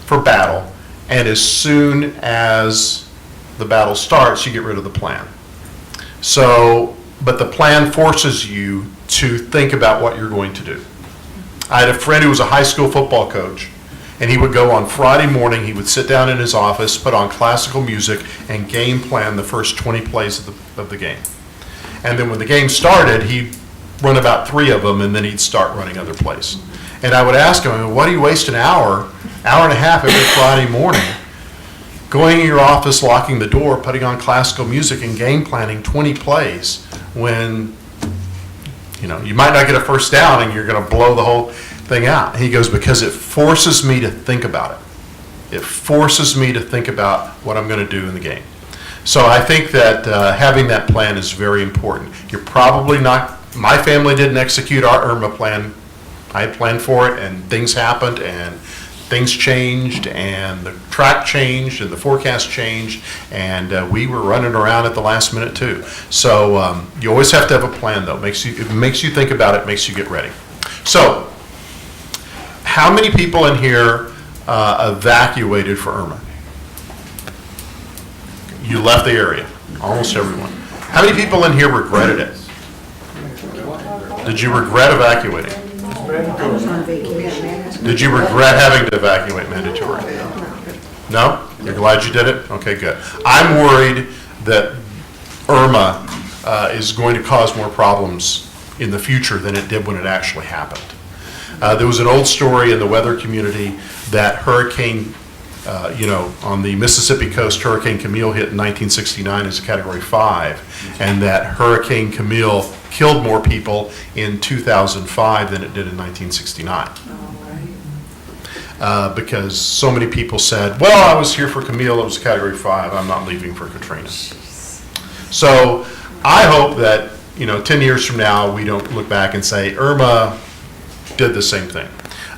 for battle, and as soon as the battle starts, you get rid of the plan. So, but the plan forces you to think about what you're going to do. I had a friend who was a high school football coach, and he would go on Friday morning, he would sit down in his office, put on classical music, and game plan the first 20 plays of the game. And then when the game started, he'd run about 3 of them, and then he'd start running other plays. And I would ask him, why do you waste an hour and a half every Friday morning going in your office, locking the door, putting on classical music and game planning 20 plays when You know, you might not get a first down and you're going to blow the whole thing out. And he goes, because it forces me to think about it. It forces me to think about what I'm going to do in the game. So I think that having that plan is very important. You're probably not, my family didn't execute our IRMA plan. I had planned for it, and things happened, and things changed, and the track changed, and the forecast changed, and we were running around at the last minute too. So you always have to have a plan, though. It makes you think about it, makes you get ready. So, how many people in here evacuated for Irma? You left the area, almost everyone. How many people in here regretted it? Did you regret evacuating? Did you regret having to evacuate mandatory? No? You're glad you did it? Okay, good. I'm worried that Irma is going to cause more problems in the future than it did when it actually happened. There was an old story in the weather community that hurricane, on the Mississippi coast, Hurricane Camille hit in 1969 as a Category 5, and that Hurricane Camille killed more people in 2005 than it did in 1969. Because so many people said, well, I was here for Camille, it was a Category 5, I'm not leaving for Katrina. So I hope that, 10 years from now, we don't look back and say, Irma did the same thing.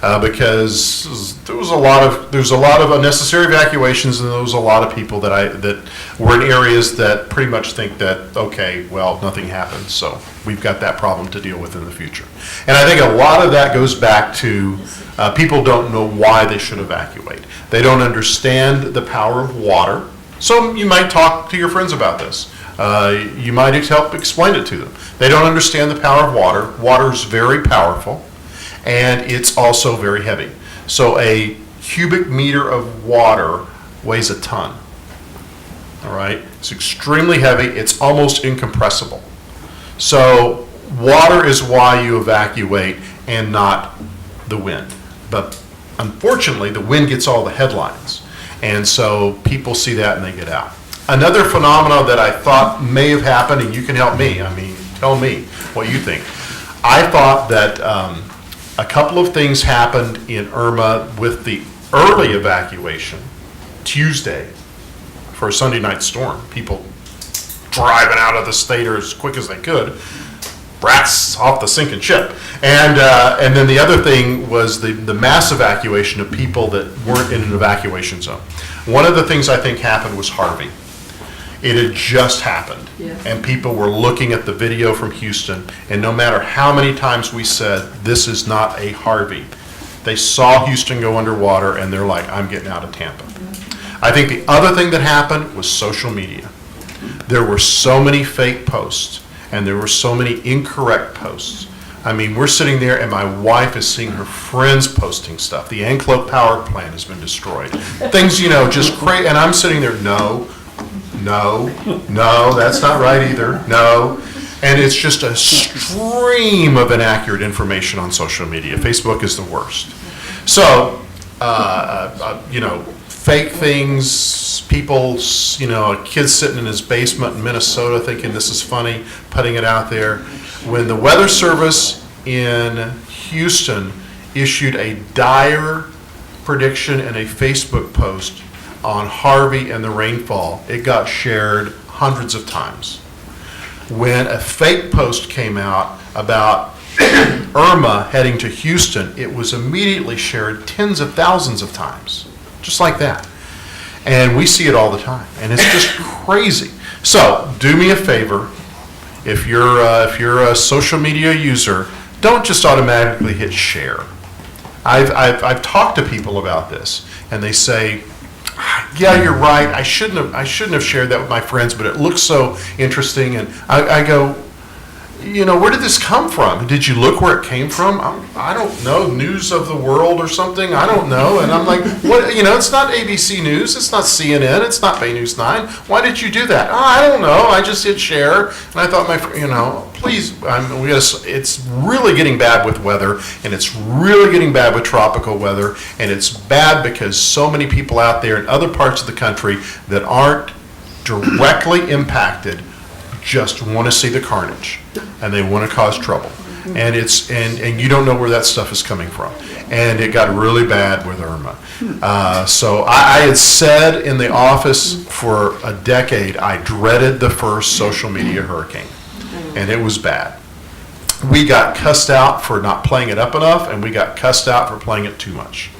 Because there's a lot of unnecessary evacuations, and there was a lot of people that were in areas that pretty much think that, okay, well, nothing happened, so we've got that problem to deal with in the future. And I think a lot of that goes back to people don't know why they should evacuate. They don't understand the power of water. So you might talk to your friends about this. You might help explain it to them. They don't understand the power of water. Water is very powerful, and it's also very heavy. So a cubic meter of water weighs a ton. All right? It's extremely heavy. It's almost incompressible. So water is why you evacuate and not the wind. But unfortunately, the wind gets all the headlines. And so people see that and they get out. Another phenomenon that I thought may have happened, and you can help me, tell me what you think. I thought that a couple of things happened in Irma with the early evacuation, Tuesday, for a Sunday night storm. People driving out of the state as quick as they could, rats off the sinking ship. And then the other thing was the mass evacuation of people that weren't in an evacuation zone. One of the things I think happened was Harvey. It had just happened, and people were looking at the video from Houston, and no matter how many times we said, this is not a Harvey, they saw Houston go underwater, and they're like, I'm getting out of Tampa. I think the other thing that happened was social media. There were so many fake posts, and there were so many incorrect posts. We're sitting there, and my wife is seeing her friends posting stuff. The Anclote power plant has been destroyed. Things, just crazy, and I'm sitting there, no, that's not right either, no. And it's just a stream of inaccurate information on social media. Facebook is the worst. So, fake things, people, a kid sitting in his basement in Minnesota thinking this is funny, putting it out there. When the Weather Service in Houston issued a dire prediction in a Facebook post on Harvey and the rainfall, it got shared hundreds of times. When a fake post came out about Irma heading to Houston, it was immediately shared tens of thousands of times, just like that. And we see it all the time, and it's just crazy. So do me a favor, if you're a social media user, don't just automatically hit share. I've talked to people about this, and they say, yeah, you're right. I shouldn't have shared that with my friends, but it looks so interesting. And I go, where did this come from? Did you look where it came from? I don't know, News of the World or something. I don't know. And I'm like, what? It's not ABC News. It's not CNN. It's not Bay News 9. Why did you do that? Oh, I don't know. I just hit share, and I thought please. It's really getting bad with weather, and it's really getting bad with tropical weather, and it's bad because so many people out there in other parts of the country that aren't directly impacted just want to see the carnage, and they want to cause trouble. And and you don't know where that stuff is coming from. And it got really bad with Irma. So I had said in the office for a decade, I dreaded the first social media hurricane. And it was bad. We got cussed out for not playing it up enough, and we got cussed out for playing it too much.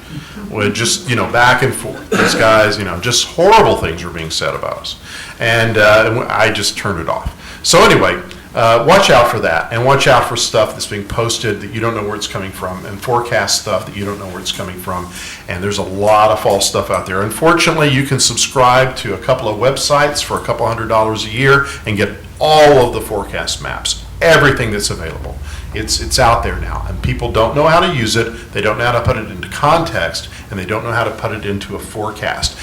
With just, back and forth. These guys, just horrible things were being said about us. And I just turned it off. So anyway, watch out for that, and watch out for stuff that's being posted that you don't know where it's coming from, and forecast stuff that you don't know where it's coming from. And there's a lot of false stuff out there. Unfortunately, you can subscribe to a couple of websites for a couple $100s a year and get all of the forecast maps, everything that's available. It's out there now, and people don't know how to use it, they don't know how to put it into context, and they don't know how to put it into a forecast.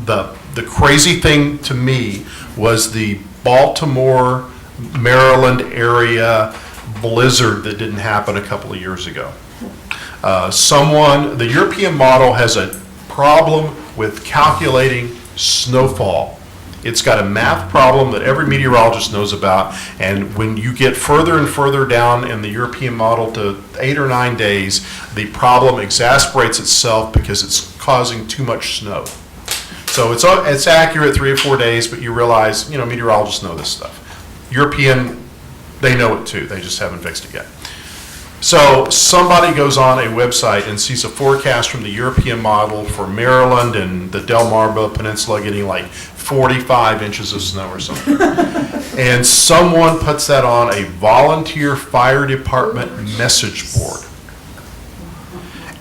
The crazy thing to me was the Baltimore, Maryland area blizzard that didn't happen a couple of years ago. The European model has a problem with calculating snowfall. It's got a math problem that every meteorologist knows about, and when you get further and further down in the European model to 8 or 9 days, the problem exasperates itself because it's causing too much snow. So it's accurate 3 or 4 days, but you realize, meteorologists know this stuff. European, they know it too, they just haven't fixed it yet. So somebody goes on a website and sees a forecast from the European model for Maryland and the Delmarva Peninsula getting like 45 inches of snow or something. And someone puts that on a volunteer fire department message board.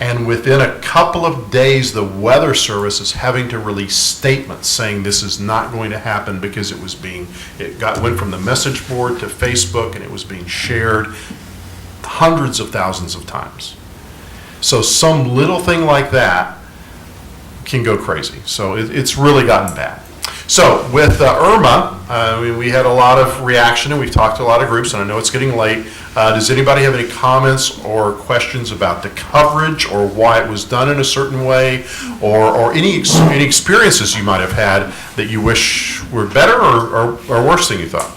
And within a couple of days, the Weather Service is having to release statements saying this is not going to happen because it went from the message board to Facebook, and it was being shared hundreds of thousands of times. So some little thing like that can go crazy. So it's really gotten bad. So with Irma, we had a lot of reaction, and we've talked to a lot of groups, and I know it's getting late. Does anybody have any comments or questions about the coverage or why it was done in a certain way, or any experiences you might have had that you wish were better or worse than you thought?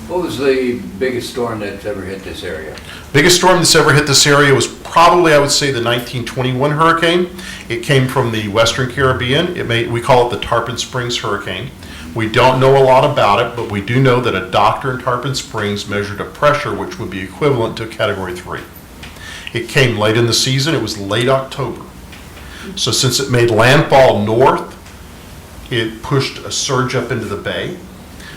What was the biggest storm that's ever hit this area? Biggest storm that's ever hit this area was probably, I would say, the 1921 hurricane. It came from the Western Caribbean. We call it the Tarpon Springs hurricane. We don't know a lot about it, but we do know that a doctor in Tarpon Springs measured a pressure which would be equivalent to a Category 3. It came late in the season. It was late October. So since it made landfall north, it pushed a surge up into the bay.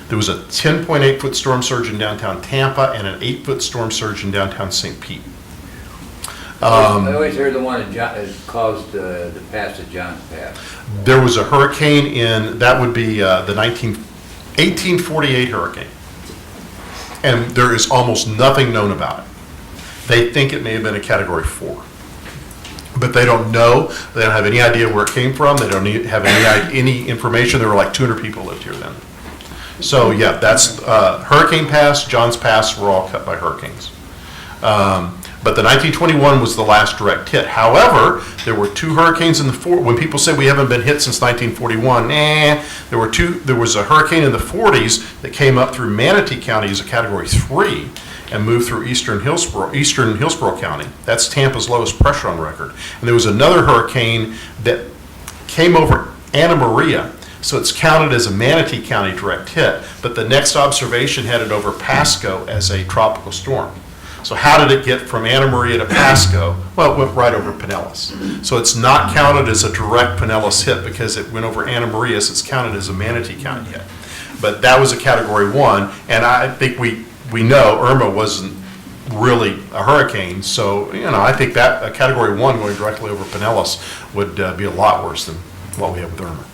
There was a 10.8-foot storm surge in downtown Tampa and an 8-foot storm surge in downtown St. Pete. I always heard the one that caused the pass at Johns Pass. There was a hurricane that would be the 1848 hurricane. And there is almost nothing known about it. They think it may have been a Category 4. But they don't know. They don't have any idea where it came from. They don't have any information. There were like 200 people lived here then. So yeah, that's Hurricane Pass, Johns Pass were all cut by hurricanes. But the 1921 was the last direct hit. However, there were 2 hurricanes in the when people say we haven't been hit since 1941, there was a hurricane in the 40s that came up through Manatee County as a Category 3 and moved through eastern Hillsborough County. That's Tampa's lowest pressure on record. And there was another hurricane that came over Anna Maria. So it's counted as a Manatee County direct hit, but the next observation had it over Pasco as a tropical storm. So how did it get from Anna Maria to Pasco? Well, it went right over Pinellas. So it's not counted as a direct Pinellas hit because it went over Anna Maria, so it's counted as a Manatee County hit. But that was a Category 1, and I think we know Irma wasn't really a hurricane, so I think that a Category 1 going directly over Pinellas would be a lot worse than what we have with Irma.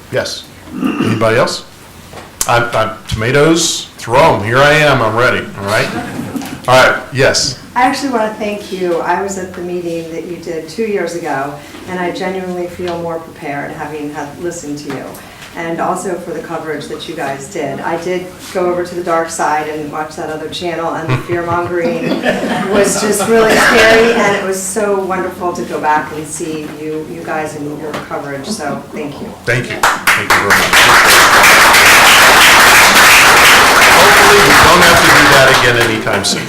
Yes. Anybody else? I'm tomatoes, throw them. Here I am. I'm ready. All right. All right. Yes. I actually want to thank you. I was at the meeting that you did 2 years ago, and I genuinely feel more prepared having listened to you. And also for the coverage that you guys did. I did go over to the dark side and watch that other channel, and the fear-mongering was just really scary, and it was so wonderful to go back and see you guys and your coverage, so thank you. Thank you. Thank you very much. hopefully we don't have to do that again anytime soon.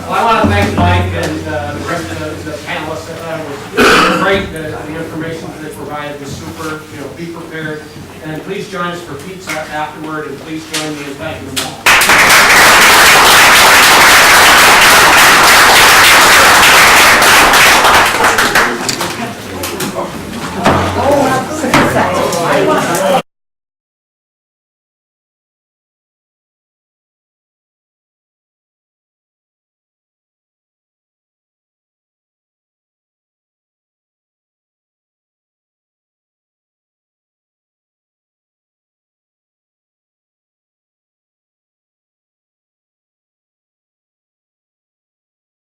Well, I want to thank Mike and the rest of the panelists. I thought it was great, the information that they provided was super, be prepared. And please join us for pizza afterward, and please join me in thanking them all.